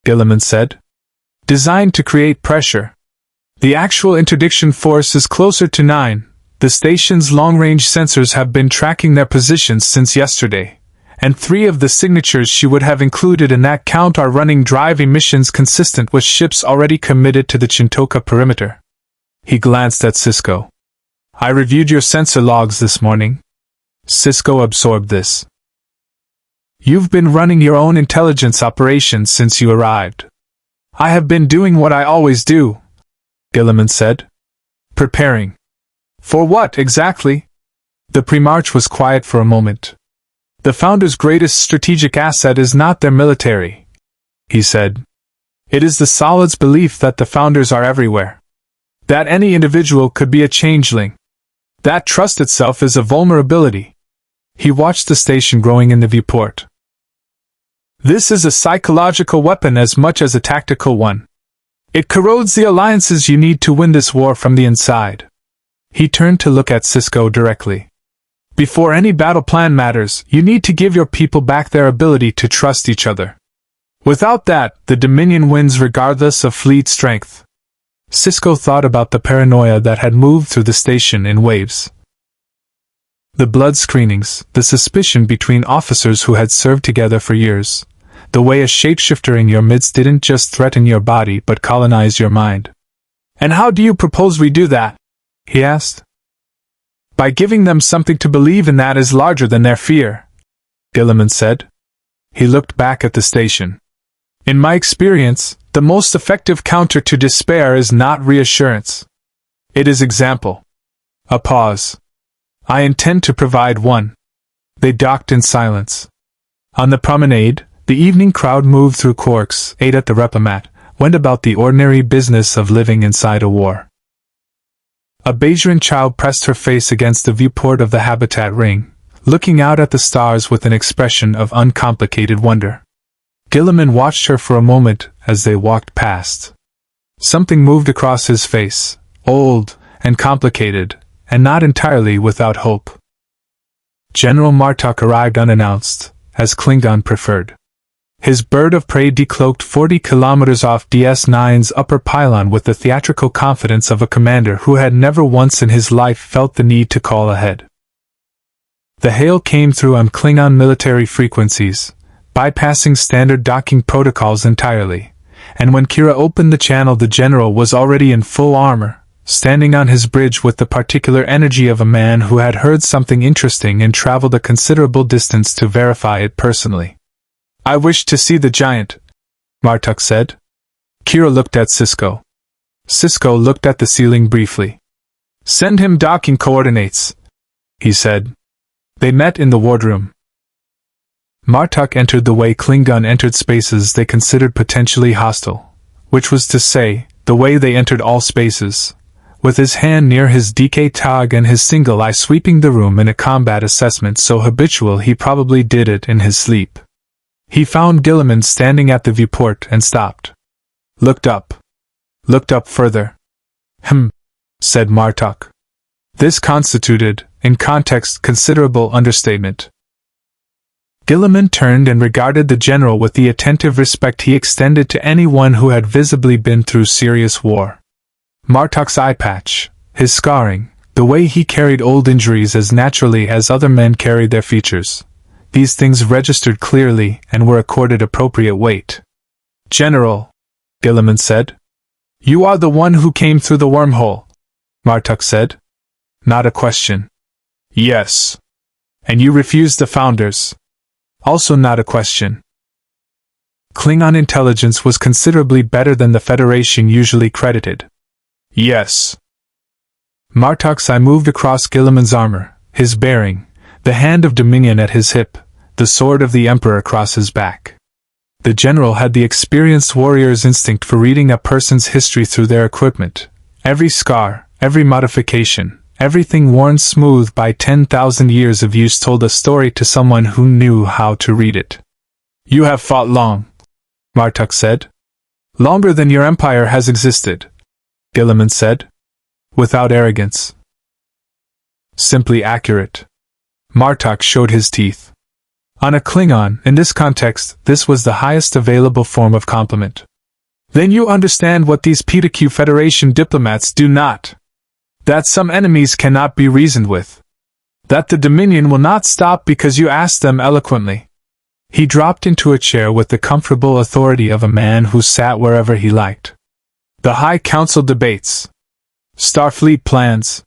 Guilliman said. Designed to create pressure. The actual interdiction force is closer to 9. The station's long-range sensors have been tracking their positions since yesterday, and 3 of the signatures she would have included in that count are running drive emissions consistent with ships already committed to the Chintoka perimeter. He glanced at Sisko. I reviewed your sensor logs this morning. Sisko absorbed this. You've been running your own intelligence operations since you arrived. I have been doing what I always do, Guilliman said. Preparing. For what, exactly? The Primarch was quiet for a moment. The Founder's greatest strategic asset is not their military, he said. It is the Solid's belief that the Founders are everywhere. That any individual could be a changeling. That trust itself is a vulnerability. He watched the station growing in the viewport. This is a psychological weapon as much as a tactical one. It corrodes the alliances you need to win this war from the inside. He turned to look at Sisko directly. Before any battle plan matters, you need to give your people back their ability to trust each other. Without that, the Dominion wins regardless of fleet strength. Sisko thought about the paranoia that had moved through the station in waves. The blood screenings, the suspicion between officers who had served together for years, the way a shapeshifter in your midst didn't just threaten your body but colonize your mind. And how do you propose we do that? He asked. By giving them something to believe in that is larger than their fear, Guilliman said. He looked back at the station. In my experience, the most effective counter to despair is not reassurance. It is example. A pause. I intend to provide one. They docked in silence. On the promenade, the evening crowd moved through Quarks, ate at the repamat, went about the ordinary business of living inside a war. A Bajoran child pressed her face against the viewport of the habitat ring, looking out at the stars with an expression of uncomplicated wonder. Guilliman watched her for a moment as they walked past. Something moved across his face, old and complicated, and not entirely without hope. General Martok arrived unannounced, as Klingon preferred. His bird of prey decloaked 40 kilometers off DS9's upper pylon with the theatrical confidence of a commander who had never once in his life felt the need to call ahead. The hail came through on Klingon military frequencies, bypassing standard docking protocols entirely, and when Kira opened the channel the general was already in full armor, standing on his bridge with the particular energy of a man who had heard something interesting and traveled a considerable distance to verify it personally. I wish to see the giant, Martok said. Kira looked at Sisko. Sisko looked at the ceiling briefly. Send him docking coordinates, he said. They met in the wardroom. Martok entered the way Klingon entered spaces they considered potentially hostile, which was to say, the way they entered all spaces, with his hand near his DK tag and his single eye sweeping the room in a combat assessment so habitual he probably did it in his sleep. He found Guilliman standing at the viewport and stopped. Looked up. Looked up further. Said Martok. This constituted, in context, considerable understatement. Guilliman turned and regarded the general with the attentive respect he extended to anyone who had visibly been through serious war. Martok's eye patch, his scarring, the way he carried old injuries as naturally as other men carried their features. These things registered clearly and were accorded appropriate weight. "General," Guilliman said. "You are the one who came through the wormhole," Martok said. "Not a question." "Yes." "And you refused the founders." Also not a question. Klingon intelligence was considerably better than the Federation usually credited. "Yes." Martok's eye moved across Guilliman's armor, his bearing, the hand of Dominion at his hip, the sword of the Emperor across his back. The general had the experienced warrior's instinct for reading a person's history through their equipment. Every scar, every modification, everything worn smooth by 10,000 years of use told a story to someone who knew how to read it. "You have fought long," Martok said. "Longer than your empire has existed," Guilliman said. Without arrogance. Simply accurate. Martok showed his teeth. On a Klingon, in this context, this was the highest available form of compliment. "Then you understand what these PTQ Federation diplomats do not. That some enemies cannot be reasoned with. That the Dominion will not stop because you ask them eloquently." He dropped into a chair with the comfortable authority of a man who sat wherever he liked. "The High Council debates. Starfleet plans.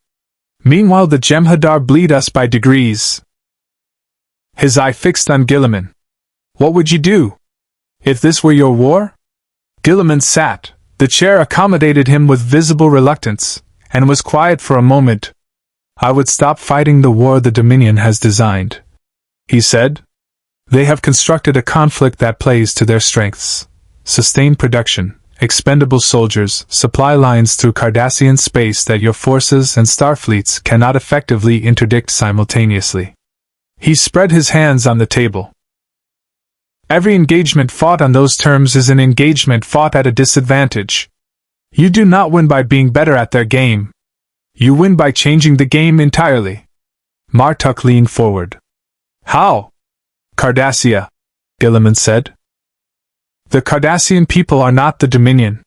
Meanwhile the Jem'Hadar bleed us by degrees." His eye fixed on Guilliman. "What would you do? If this were your war?" Guilliman sat. The chair accommodated him with visible reluctance, and was quiet for a moment. "I would stop fighting the war the Dominion has designed," he said. "They have constructed a conflict that plays to their strengths. Sustained production, expendable soldiers, supply lines through Cardassian space that your forces and starfleets cannot effectively interdict simultaneously." He spread his hands on the table. "Every engagement fought on those terms is an engagement fought at a disadvantage. You do not win by being better at their game. You win by changing the game entirely." Martok leaned forward. "How?" "Cardassia," Guilliman said. "The Cardassian people are not the Dominion.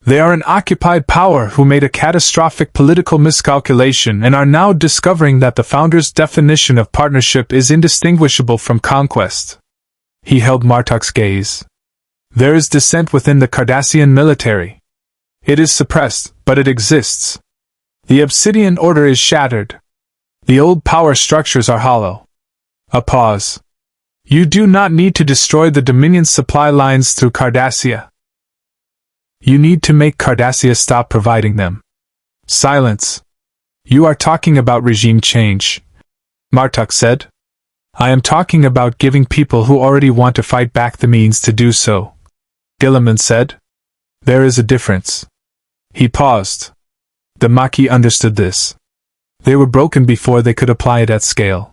They are an occupied power who made a catastrophic political miscalculation and are now discovering that the Founders' definition of partnership is indistinguishable from conquest." He held Martok's gaze. "There is dissent within the Cardassian military. It is suppressed, but it exists. The Obsidian Order is shattered. The old power structures are hollow." A pause. "You do not need to destroy the Dominion's supply lines through Cardassia. You need to make Cardassia stop providing them." Silence. "You are talking about regime change," Martok said. "I am talking about giving people who already want to fight back the means to do so," Guilliman said. "There is a difference." He paused. The Maquis understood this. They were broken before they could apply it at scale.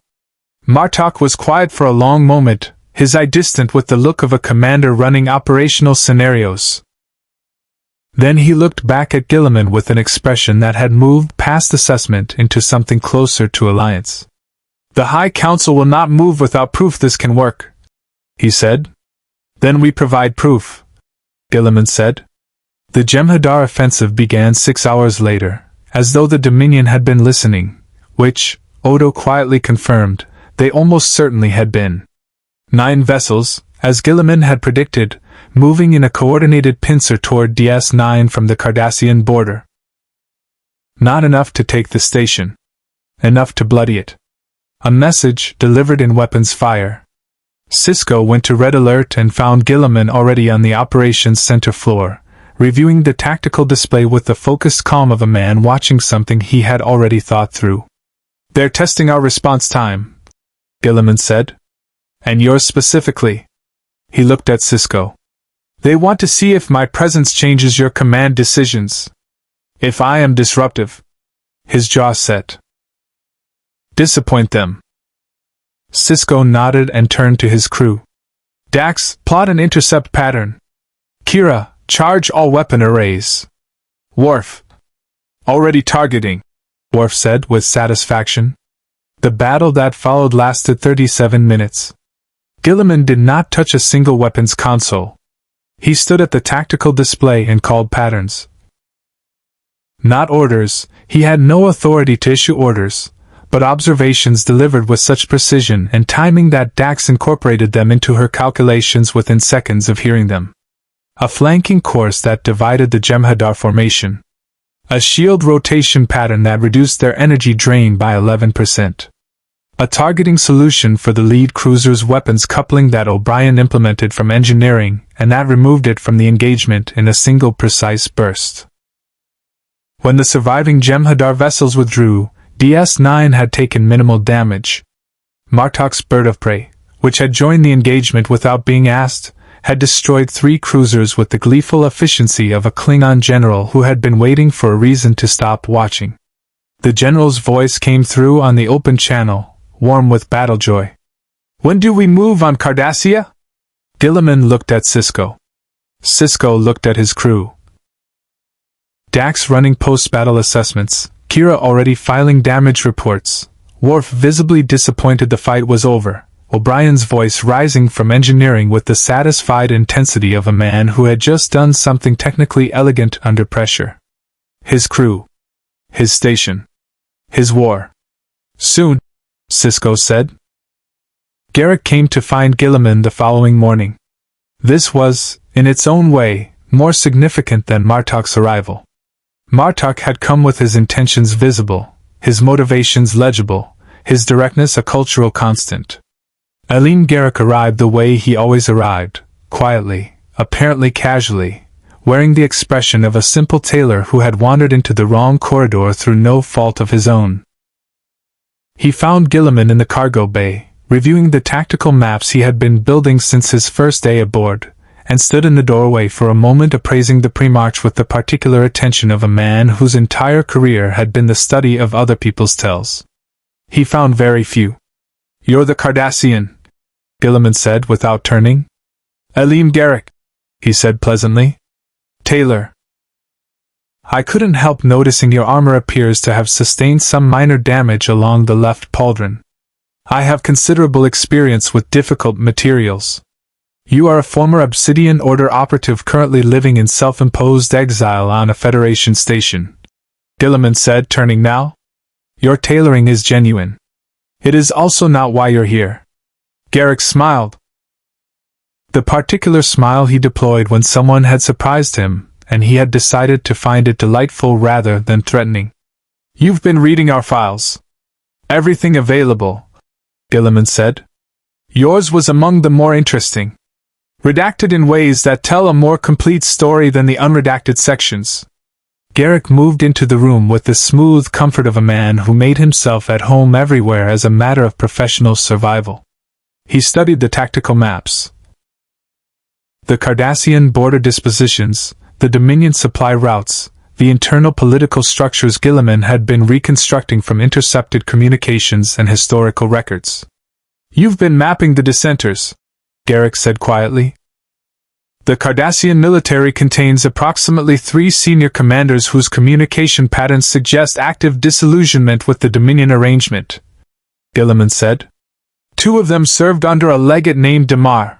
Martok was quiet for a long moment, his eye distant with the look of a commander running operational scenarios. Then he looked back at Guilliman with an expression that had moved past assessment into something closer to alliance. "The High Council will not move without proof this can work," he said. "Then we provide proof," Guilliman said. The Jem'Hadar offensive began 6 hours later, as though the Dominion had been listening, which, Odo quietly confirmed, they almost certainly had been. 9 vessels, as Guilliman had predicted, moving in a coordinated pincer toward DS9 from the Cardassian border. Not enough to take the station. Enough to bloody it. A message delivered in weapons fire. Sisko went to red alert and found Guilliman already on the operations center floor, reviewing the tactical display with the focused calm of a man watching something he had already thought through. "They're testing our response time," Guilliman said. "And yours specifically." He looked at Sisko. "They want to see if my presence changes your command decisions. If I am disruptive." His jaw set. "Disappoint them." Sisko nodded and turned to his crew. "Dax, plot an intercept pattern. Kira, charge all weapon arrays. Worf. Already targeting." Worf said with satisfaction. The battle that followed lasted 37 minutes. Guilliman did not touch a single weapons console. He stood at the tactical display and called patterns. Not orders, he had no authority to issue orders, but observations delivered with such precision and timing that Dax incorporated them into her calculations within seconds of hearing them. A flanking course that divided the Jem'Hadar formation. A shield rotation pattern that reduced their energy drain by 11%. A targeting solution for the lead cruiser's weapons coupling that O'Brien implemented from engineering and that removed it from the engagement in a single precise burst. When the surviving Jem'Hadar vessels withdrew, DS-9 had taken minimal damage. Martok's bird of prey, which had joined the engagement without being asked, had destroyed 3 cruisers with the gleeful efficiency of a Klingon general who had been waiting for a reason to stop watching. The general's voice came through on the open channel, warm with battle joy. "When do we move on Cardassia?" Guilliman looked at Sisko. Sisko looked at his crew. Dax running post-battle assessments, Kira already filing damage reports, Worf visibly disappointed the fight was over, O'Brien's voice rising from engineering with the satisfied intensity of a man who had just done something technically elegant under pressure. His crew. His station. His war. "Soon," Sisko said. Garrick came to find Guilliman the following morning. This was, in its own way, more significant than Martok's arrival. Martok had come with his intentions visible, his motivations legible, his directness a cultural constant. Aline Garrick arrived the way he always arrived, quietly, apparently casually, wearing the expression of a simple tailor who had wandered into the wrong corridor through no fault of his own. He found Guilliman in the cargo bay, reviewing the tactical maps he had been building since his first day aboard, and stood in the doorway for a moment appraising the Primarch with the particular attention of a man whose entire career had been the study of other people's tells. He found very few. "You're the Cardassian," Guilliman said without turning. "Aline Garrick," he said pleasantly. "Taylor. I couldn't help noticing your armor appears to have sustained some minor damage along the left pauldron. I have considerable experience with difficult materials. You are a former Obsidian Order operative currently living in self-imposed exile on a Federation station," Guilliman said, turning now. "Your tailoring is genuine. It is also not why you're here." Garrick smiled. The particular smile he deployed when someone had surprised him, and he had decided to find it delightful rather than threatening. "You've been reading our files." "Everything available," Guilliman said. "Yours was among the more interesting. Redacted in ways that tell a more complete story than the unredacted sections." Garrick moved into the room with the smooth comfort of a man who made himself at home everywhere as a matter of professional survival. He studied the tactical maps. The Cardassian border dispositions, the Dominion supply routes, the internal political structures Guilliman had been reconstructing from intercepted communications and historical records. "You've been mapping the dissenters," Garrick said quietly. "The Cardassian military contains approximately 3 senior commanders whose communication patterns suggest active disillusionment with the Dominion arrangement," Guilliman said. "2 of them served under a legate named Damar.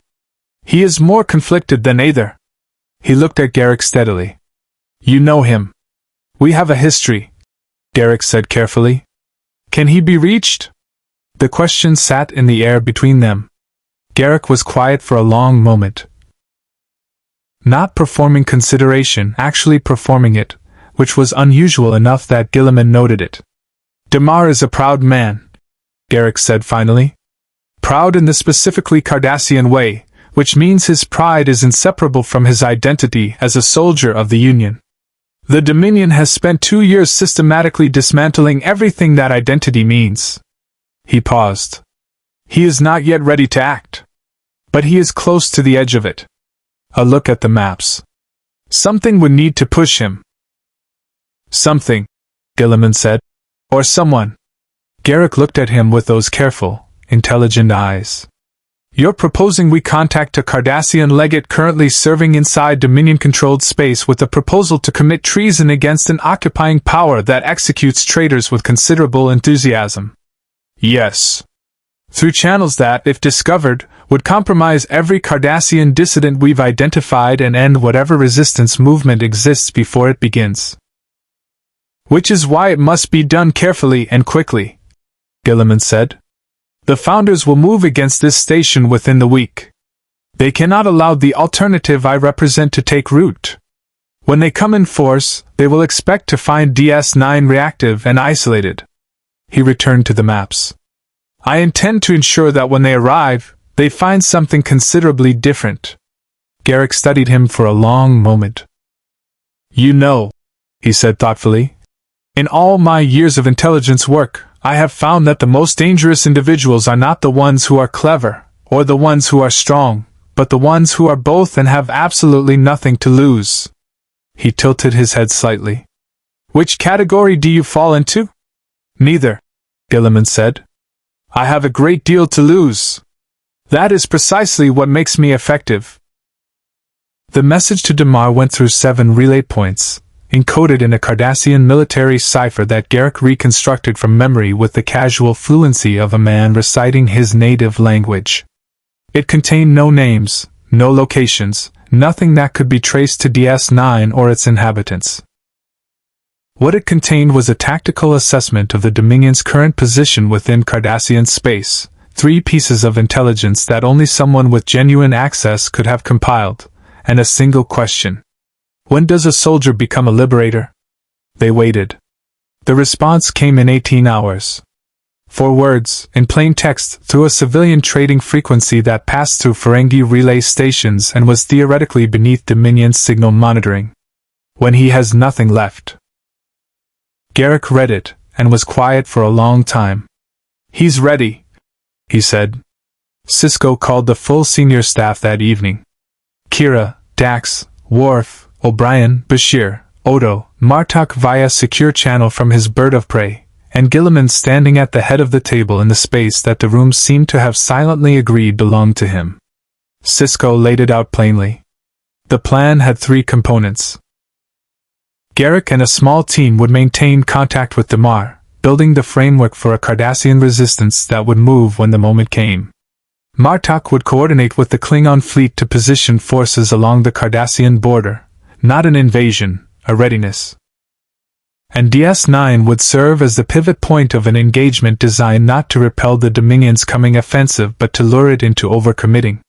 He is more conflicted than either." He looked at Garrick steadily. "You know him. We have a history," Garrick said carefully. "Can he be reached?" The question sat in the air between them. Garrick was quiet for a long moment. Not performing consideration, actually performing it, which was unusual enough that Guilliman noted it. "Damar is a proud man," Garrick said finally. "Proud in the specifically Cardassian way, which means his pride is inseparable from his identity as a soldier of the Union. The Dominion has spent 2 years systematically dismantling everything that identity means." He paused. "He is not yet ready to act. But he is close to the edge of it. A look at the maps. Something would need to push him." "Something," Guilliman said. "Or someone." Garrick looked at him with those careful, intelligent eyes. You're proposing we contact a Cardassian legate currently serving inside Dominion-controlled space with a proposal to commit treason against an occupying power that executes traitors with considerable enthusiasm. Yes. Through channels that, if discovered, would compromise every Cardassian dissident we've identified and end whatever resistance movement exists before it begins. Which is why it must be done carefully and quickly, Guilliman said. The Founders will move against this station within the week. They cannot allow the alternative I represent to take root. When they come in force, they will expect to find DS9 reactive and isolated. He returned to the maps. I intend to ensure that when they arrive, they find something considerably different. Garrick studied him for a long moment. You know, he said thoughtfully, in all my years of intelligence work, I have found that the most dangerous individuals are not the ones who are clever, or the ones who are strong, but the ones who are both and have absolutely nothing to lose. He tilted his head slightly. Which category do you fall into? Neither, Guilliman said. I have a great deal to lose. That is precisely what makes me effective. The message to Damar went through 7 relay points, encoded in a Cardassian military cipher that Garrick reconstructed from memory with the casual fluency of a man reciting his native language. It contained no names, no locations, nothing that could be traced to DS9 or its inhabitants. What it contained was a tactical assessment of the Dominion's current position within Cardassian space, 3 pieces of intelligence that only someone with genuine access could have compiled, and a single question. When does a soldier become a liberator? They waited. The response came in 18 hours. 4 words, in plain text, through a civilian trading frequency that passed through Ferengi relay stations and was theoretically beneath Dominion's signal monitoring. When he has nothing left. Garrick read it, and was quiet for a long time. He's ready, he said. Sisko called the full senior staff that evening. Kira, Dax, Worf, O'Brien, Bashir, Odo, Martok via secure channel from his bird of prey, and Guilliman standing at the head of the table in the space that the room seemed to have silently agreed belonged to him. Sisko laid it out plainly. The plan had 3 components. Garrick and a small team would maintain contact with Damar, building the framework for a Cardassian resistance that would move when the moment came. Martok would coordinate with the Klingon fleet to position forces along the Cardassian border, not an invasion, a readiness. And DS9 would serve as the pivot point of an engagement designed not to repel the Dominion's coming offensive but to lure it into overcommitting.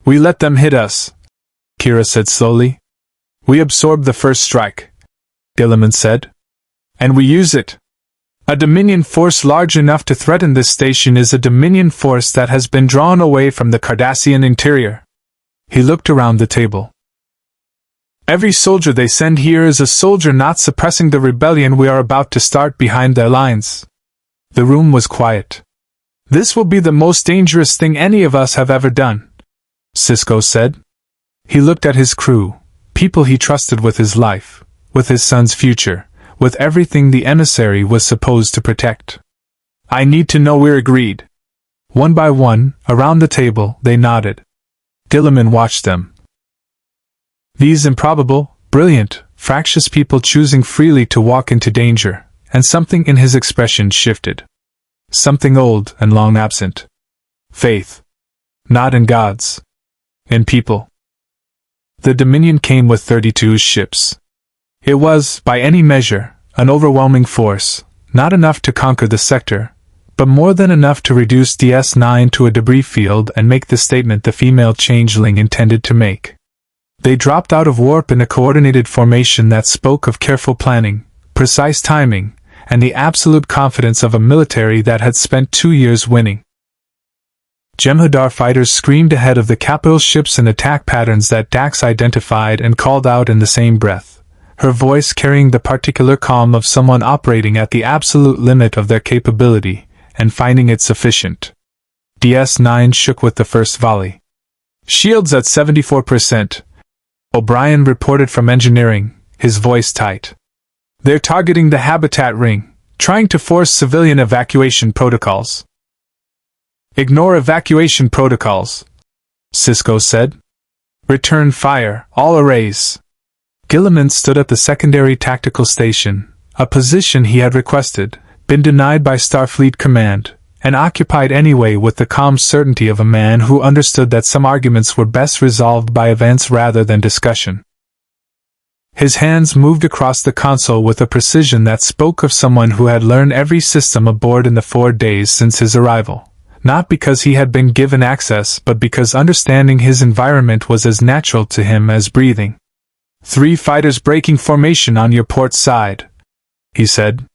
We let them hit us, Kira said slowly. We absorb the first strike, Guilliman said. And we use it. A Dominion force large enough to threaten this station is a Dominion force that has been drawn away from the Cardassian interior. He looked around the table. Every soldier they send here is a soldier not suppressing the rebellion we are about to start behind their lines. The room was quiet. This will be the most dangerous thing any of us have ever done, Sisko said. He looked at his crew, people he trusted with his life, with his son's future, with everything the emissary was supposed to protect. I need to know we're agreed. One by one, around the table, they nodded. Guilliman watched them. These improbable, brilliant, fractious people choosing freely to walk into danger, and something in his expression shifted. Something old and long absent. Faith. Not in gods. In people. The Dominion came with 32 ships. It was, by any measure, an overwhelming force, not enough to conquer the sector, but more than enough to reduce DS9 to a debris field and make the statement the female changeling intended to make. They dropped out of warp in a coordinated formation that spoke of careful planning, precise timing, and the absolute confidence of a military that had spent 2 years winning. Jem'Hadar fighters screamed ahead of the capital ships in attack patterns that Dax identified and called out in the same breath, her voice carrying the particular calm of someone operating at the absolute limit of their capability, and finding it sufficient. DS9 shook with the first volley. Shields at 74%. O'Brien reported from engineering, his voice tight. They're targeting the habitat ring, trying to force civilian evacuation protocols. Ignore evacuation protocols, Sisko said. Return fire, all arrays. Guilliman stood at the secondary tactical station, a position he had requested, been denied by Starfleet Command, and occupied anyway with the calm certainty of a man who understood that some arguments were best resolved by events rather than discussion. His hands moved across the console with a precision that spoke of someone who had learned every system aboard in the 4 days since his arrival, not because he had been given access but because understanding his environment was as natural to him as breathing. 3 fighters breaking formation on your port side, he said.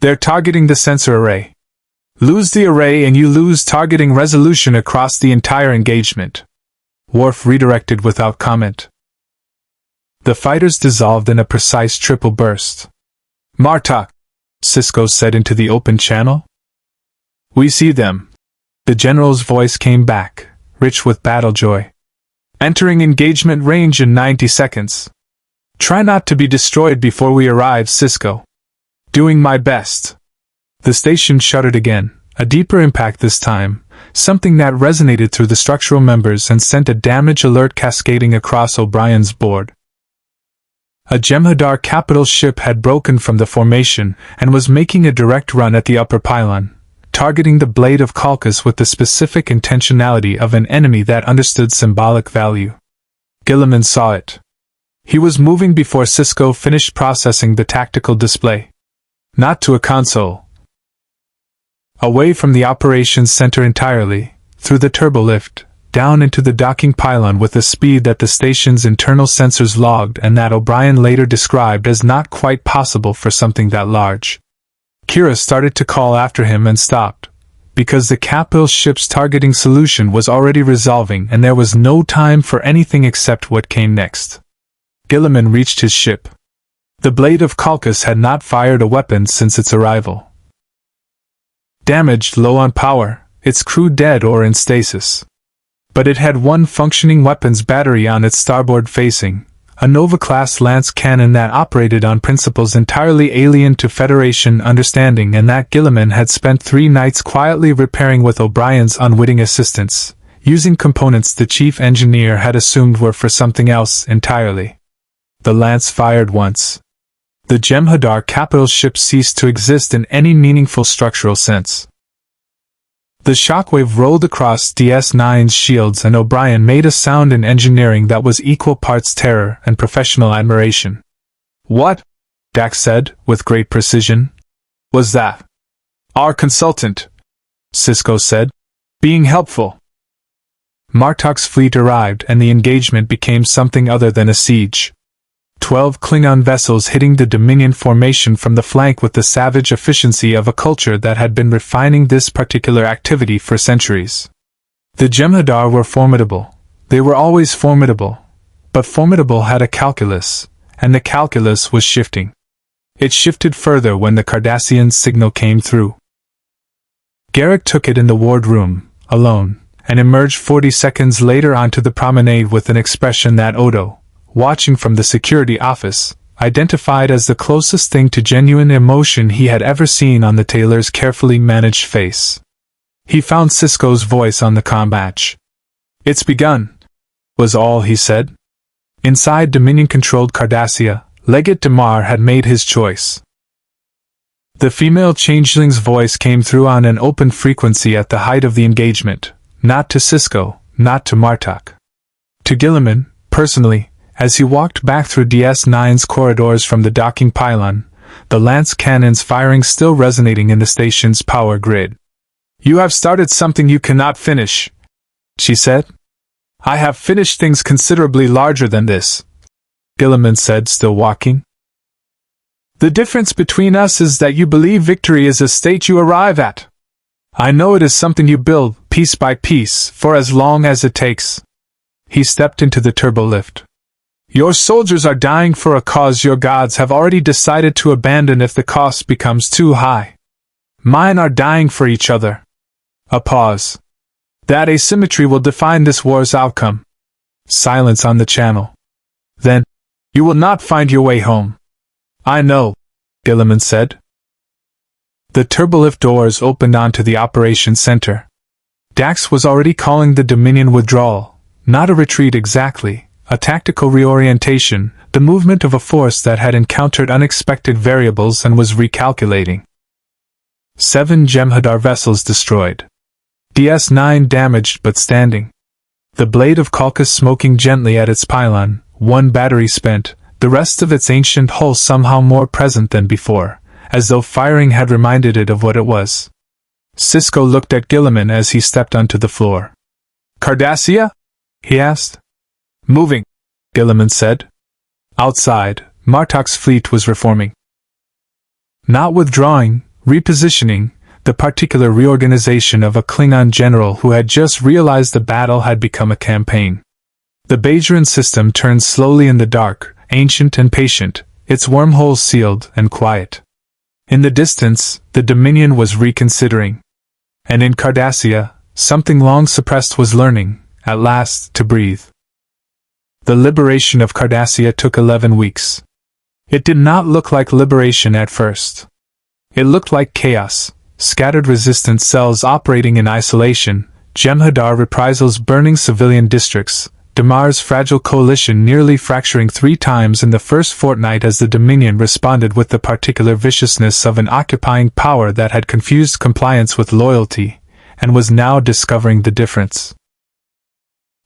They're targeting the sensor array. Lose the array and you lose targeting resolution across the entire engagement. Worf redirected without comment. The fighters dissolved in a precise triple burst. Martok, Sisko said into the open channel. We see them. The general's voice came back, rich with battle joy. Entering engagement range in 90 seconds. Try not to be destroyed before we arrive, Sisko. Doing my best. The station shuddered again, a deeper impact this time, something that resonated through the structural members and sent a damage alert cascading across O'Brien's board. A Jem'Hadar capital ship had broken from the formation and was making a direct run at the upper pylon, targeting the blade of Calcus with the specific intentionality of an enemy that understood symbolic value. Guilliman saw it. He was moving before Sisko finished processing the tactical display. Not to a console. Away from the operations center entirely, through the turbolift, down into the docking pylon with a speed that the station's internal sensors logged and that O'Brien later described as not quite possible for something that large. Kira started to call after him and stopped, because the capital ship's targeting solution was already resolving and there was no time for anything except what came next. Guilliman reached his ship. The blade of Calcus had not fired a weapon since its arrival. Damaged, low on power, its crew dead or in stasis. But it had one functioning weapons battery on its starboard facing, a Nova-class lance cannon that operated on principles entirely alien to Federation understanding and that Guilliman had spent 3 nights quietly repairing with O'Brien's unwitting assistance, using components the chief engineer had assumed were for something else entirely. The lance fired once. The Jem'Hadar capital ship ceased to exist in any meaningful structural sense. The shockwave rolled across DS9's shields and O'Brien made a sound in engineering that was equal parts terror and professional admiration. What? Dax said, with great precision. Was that? Our consultant, Sisko said. Being helpful. Martok's fleet arrived and the engagement became something other than a siege. 12 Klingon vessels hitting the Dominion formation from the flank with the savage efficiency of a culture that had been refining this particular activity for centuries. The Jem'Hadar were formidable. They were always formidable. But formidable had a calculus, and the calculus was shifting. It shifted further when the Cardassian signal came through. Garrick took it in the wardroom, alone, and emerged 40 seconds later onto the promenade with an expression that Odo, watching from the security office, identified as the closest thing to genuine emotion he had ever seen on the tailor's carefully managed face. He found Sisko's voice on the comm. It's begun, was all he said. Inside Dominion-controlled Cardassia, Legate Damar had made his choice. The female changeling's voice came through on an open frequency at the height of the engagement, not to Sisko, not to Martok. To Guilliman, personally, as he walked back through DS9's corridors from the docking pylon, the lance cannons firing still resonating in the station's power grid. You have started something you cannot finish, she said. I have finished things considerably larger than this, Guilliman said, still walking. The difference between us is that you believe victory is a state you arrive at. I know it is something you build, piece by piece, for as long as it takes. He stepped into the turbolift. Your soldiers are dying for a cause your gods have already decided to abandon if the cost becomes too high. Mine are dying for each other. A pause. That asymmetry will define this war's outcome. Silence on the channel. Then, you will not find your way home. I know, Guilliman said. The turbolift doors opened onto the operations center. Dax was already calling the Dominion withdrawal, not a retreat exactly, a tactical reorientation, the movement of a force that had encountered unexpected variables and was recalculating. 7 Jem'Hadar vessels destroyed. DS-9 damaged but standing. The blade of Kalkus smoking gently at its pylon, 1 battery spent, the rest of its ancient hull somehow more present than before, as though firing had reminded it of what it was. Sisko looked at Guilliman as he stepped onto the floor. "Cardassia?" he asked. "Moving," Guilliman said. Outside, Martok's fleet was reforming. Not withdrawing, repositioning, the particular reorganization of a Klingon general who had just realized the battle had become a campaign. The Bajoran system turned slowly in the dark, ancient and patient, its wormholes sealed and quiet. In the distance, the Dominion was reconsidering. And in Cardassia, something long suppressed was learning, at last, to breathe. The liberation of Cardassia took 11 weeks. It did not look like liberation at first. It looked like chaos, scattered resistance cells operating in isolation, Jem'Hadar reprisals burning civilian districts, Damar's fragile coalition nearly fracturing 3 times in the first fortnight as the Dominion responded with the particular viciousness of an occupying power that had confused compliance with loyalty, and was now discovering the difference.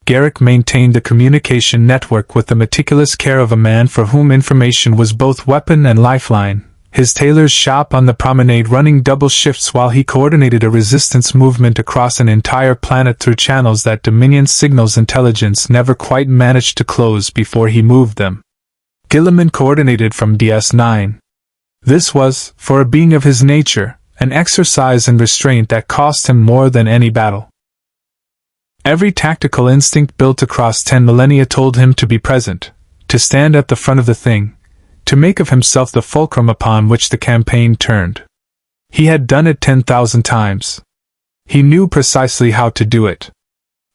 Garrick maintained the communication network with the meticulous care of a man for whom information was both weapon and lifeline, his tailor's shop on the promenade running double shifts while he coordinated a resistance movement across an entire planet through channels that Dominion signals intelligence never quite managed to close before he moved them. Guilliman coordinated from DS-9. This was, for a being of his nature, an exercise in restraint that cost him more than any battle. Every tactical instinct built across 10 millennia told him to be present, to stand at the front of the thing, to make of himself the fulcrum upon which the campaign turned. He had done it 10,000 times. He knew precisely how to do it.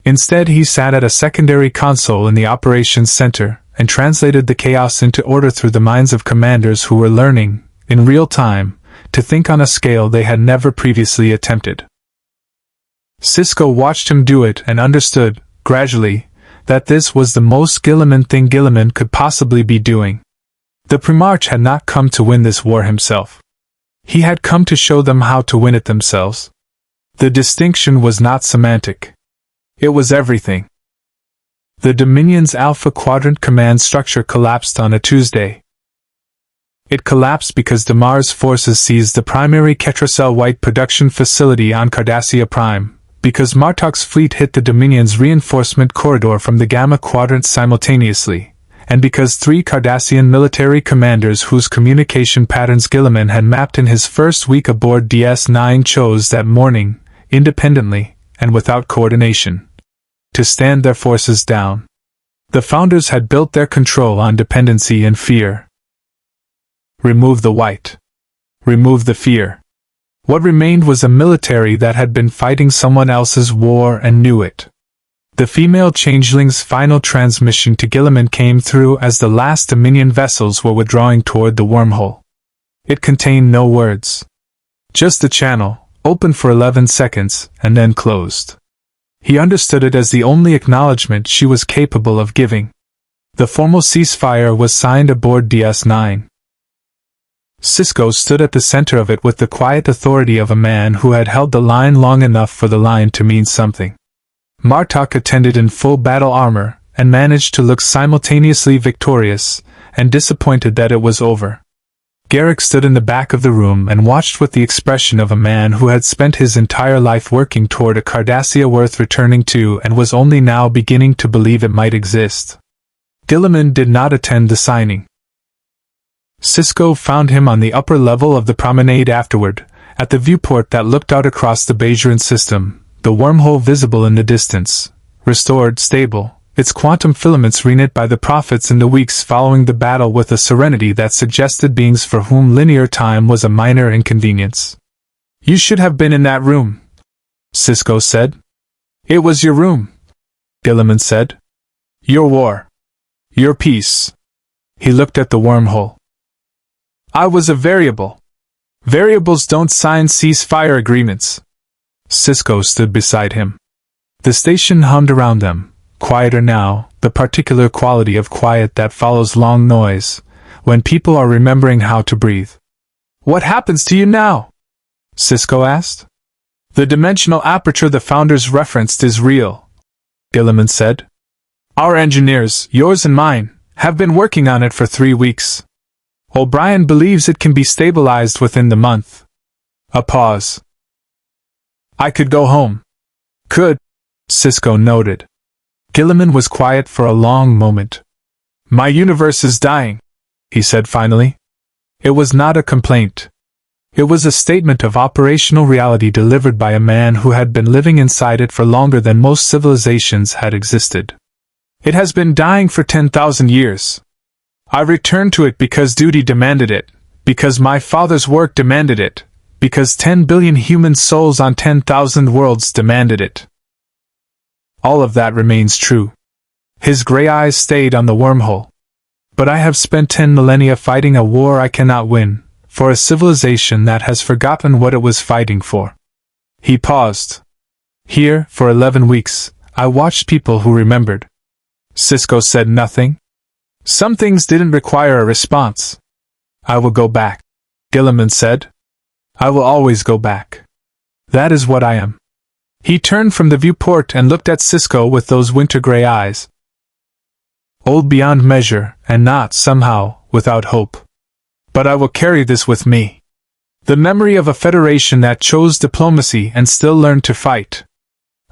Instead, he sat at a secondary console in the operations center and translated the chaos into order through the minds of commanders who were learning, in real time, to think on a scale they had never previously attempted. Sisko watched him do it and understood, gradually, that this was the most Guilliman thing Guilliman could possibly be doing. The Primarch had not come to win this war himself. He had come to show them how to win it themselves. The distinction was not semantic. It was everything. The Dominion's Alpha Quadrant command structure collapsed on a Tuesday. It collapsed because Damar's forces seized the primary Ketracel White production facility on Cardassia Prime, because Martok's fleet hit the Dominion's reinforcement corridor from the Gamma Quadrant simultaneously, and because 3 Cardassian military commanders whose communication patterns Guilliman had mapped in his first week aboard DS-9 chose that morning, independently, and without coordination, to stand their forces down. The founders had built their control on dependency and fear. Remove the white. Remove the fear. What remained was a military that had been fighting someone else's war and knew it. The female changeling's final transmission to Guilliman came through as the last Dominion vessels were withdrawing toward the wormhole. It contained no words. Just the channel, open for 11 seconds, and then closed. He understood it as the only acknowledgement she was capable of giving. The formal ceasefire was signed aboard DS-9. Sisko stood at the center of it with the quiet authority of a man who had held the line long enough for the line to mean something. Martok attended in full battle armor, and managed to look simultaneously victorious, and disappointed that it was over. Garrick stood in the back of the room and watched with the expression of a man who had spent his entire life working toward a Cardassia worth returning to and was only now beginning to believe it might exist. Guilliman did not attend the signing. Sisko found him on the upper level of the promenade afterward, at the viewport that looked out across the Bajoran system, the wormhole visible in the distance, restored, stable, its quantum filaments reknit by the prophets in the weeks following the battle with a serenity that suggested beings for whom linear time was a minor inconvenience. "You should have been in that room," Sisko said. "It was your room," Guilliman said. "Your war. Your peace." He looked at the wormhole. "I was a variable. Variables don't sign ceasefire agreements." Sisko stood beside him. The station hummed around them, quieter now, the particular quality of quiet that follows long noise, when people are remembering how to breathe. "What happens to you now?" Sisko asked. "The dimensional aperture the founders referenced is real," Guilliman said. "Our engineers, yours and mine, have been working on it for 3 weeks. O'Brien believes it can be stabilized within the month." A pause. "I could go home." "Could," Sisko noted. Guilliman was quiet for a long moment. "My universe is dying," he said finally. It was not a complaint. It was a statement of operational reality delivered by a man who had been living inside it for longer than most civilizations had existed. "It has been dying for 10,000 years. I returned to it because duty demanded it, because my father's work demanded it, because 10 billion human souls on 10,000 worlds demanded it." All of that remains true. His gray eyes stayed on the wormhole. "But I have spent 10 millennia fighting a war I cannot win, for a civilization that has forgotten what it was fighting for." He paused. "Here, for 11 weeks, I watched people who remembered." Sisko said nothing. "Some things didn't require a response." "I will go back," Guilliman said. "I will always go back. That is what I am." He turned from the viewport and looked at Sisko with those winter-gray eyes. "Old beyond measure, and not, somehow, without hope. But I will carry this with me. The memory of a federation that chose diplomacy and still learned to fight.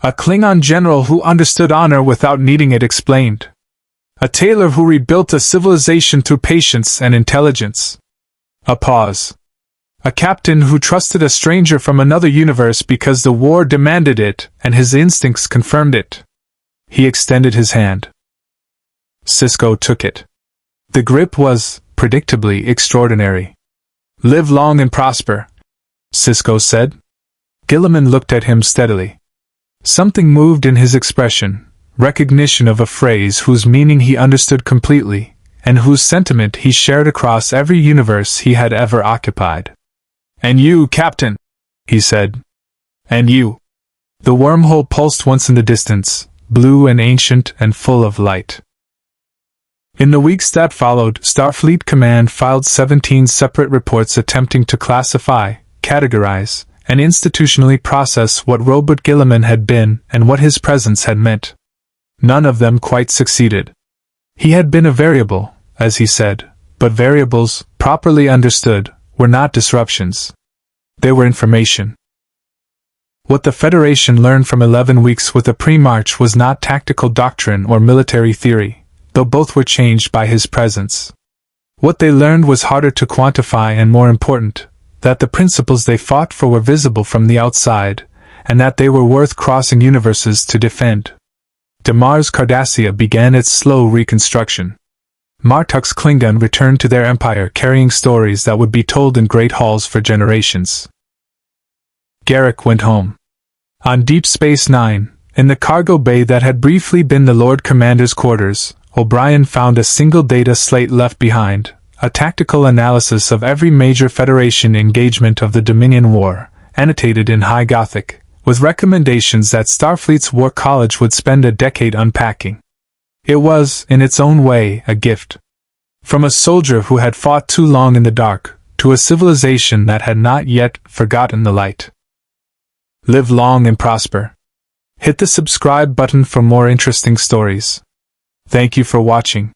A Klingon general who understood honor without needing it explained. A tailor who rebuilt a civilization through patience and intelligence." A pause. "A captain who trusted a stranger from another universe because the war demanded it and his instincts confirmed it." He extended his hand. Sisko took it. The grip was, predictably, extraordinary. "Live long and prosper," Sisko said. Guilliman looked at him steadily. Something moved in his expression, recognition of a phrase whose meaning he understood completely, and whose sentiment he shared across every universe he had ever occupied. "And you, Captain," he said. "And you." The wormhole pulsed once in the distance, blue and ancient and full of light. In the weeks that followed, Starfleet Command filed 17 separate reports attempting to classify, categorize, and institutionally process what Roboute Guilliman had been and what his presence had meant. None of them quite succeeded. He had been a variable, as he said, but variables, properly understood, were not disruptions. They were information. What the Federation learned from 11 weeks with the Primarch was not tactical doctrine or military theory, though both were changed by his presence. What they learned was harder to quantify and more important, that the principles they fought for were visible from the outside, and that they were worth crossing universes to defend. Damar's Cardassia began its slow reconstruction. Martok's Klingon returned to their empire carrying stories that would be told in great halls for generations. Garrick went home. On Deep Space Nine, in the cargo bay that had briefly been the Lord Commander's quarters, O'Brien found a single data slate left behind, a tactical analysis of every major Federation engagement of the Dominion War, annotated in High Gothic, with recommendations that Starfleet's War College would spend a decade unpacking. It was, in its own way, a gift. From a soldier who had fought too long in the dark, to a civilization that had not yet forgotten the light. Live long and prosper. Hit the subscribe button for more interesting stories. Thank you for watching.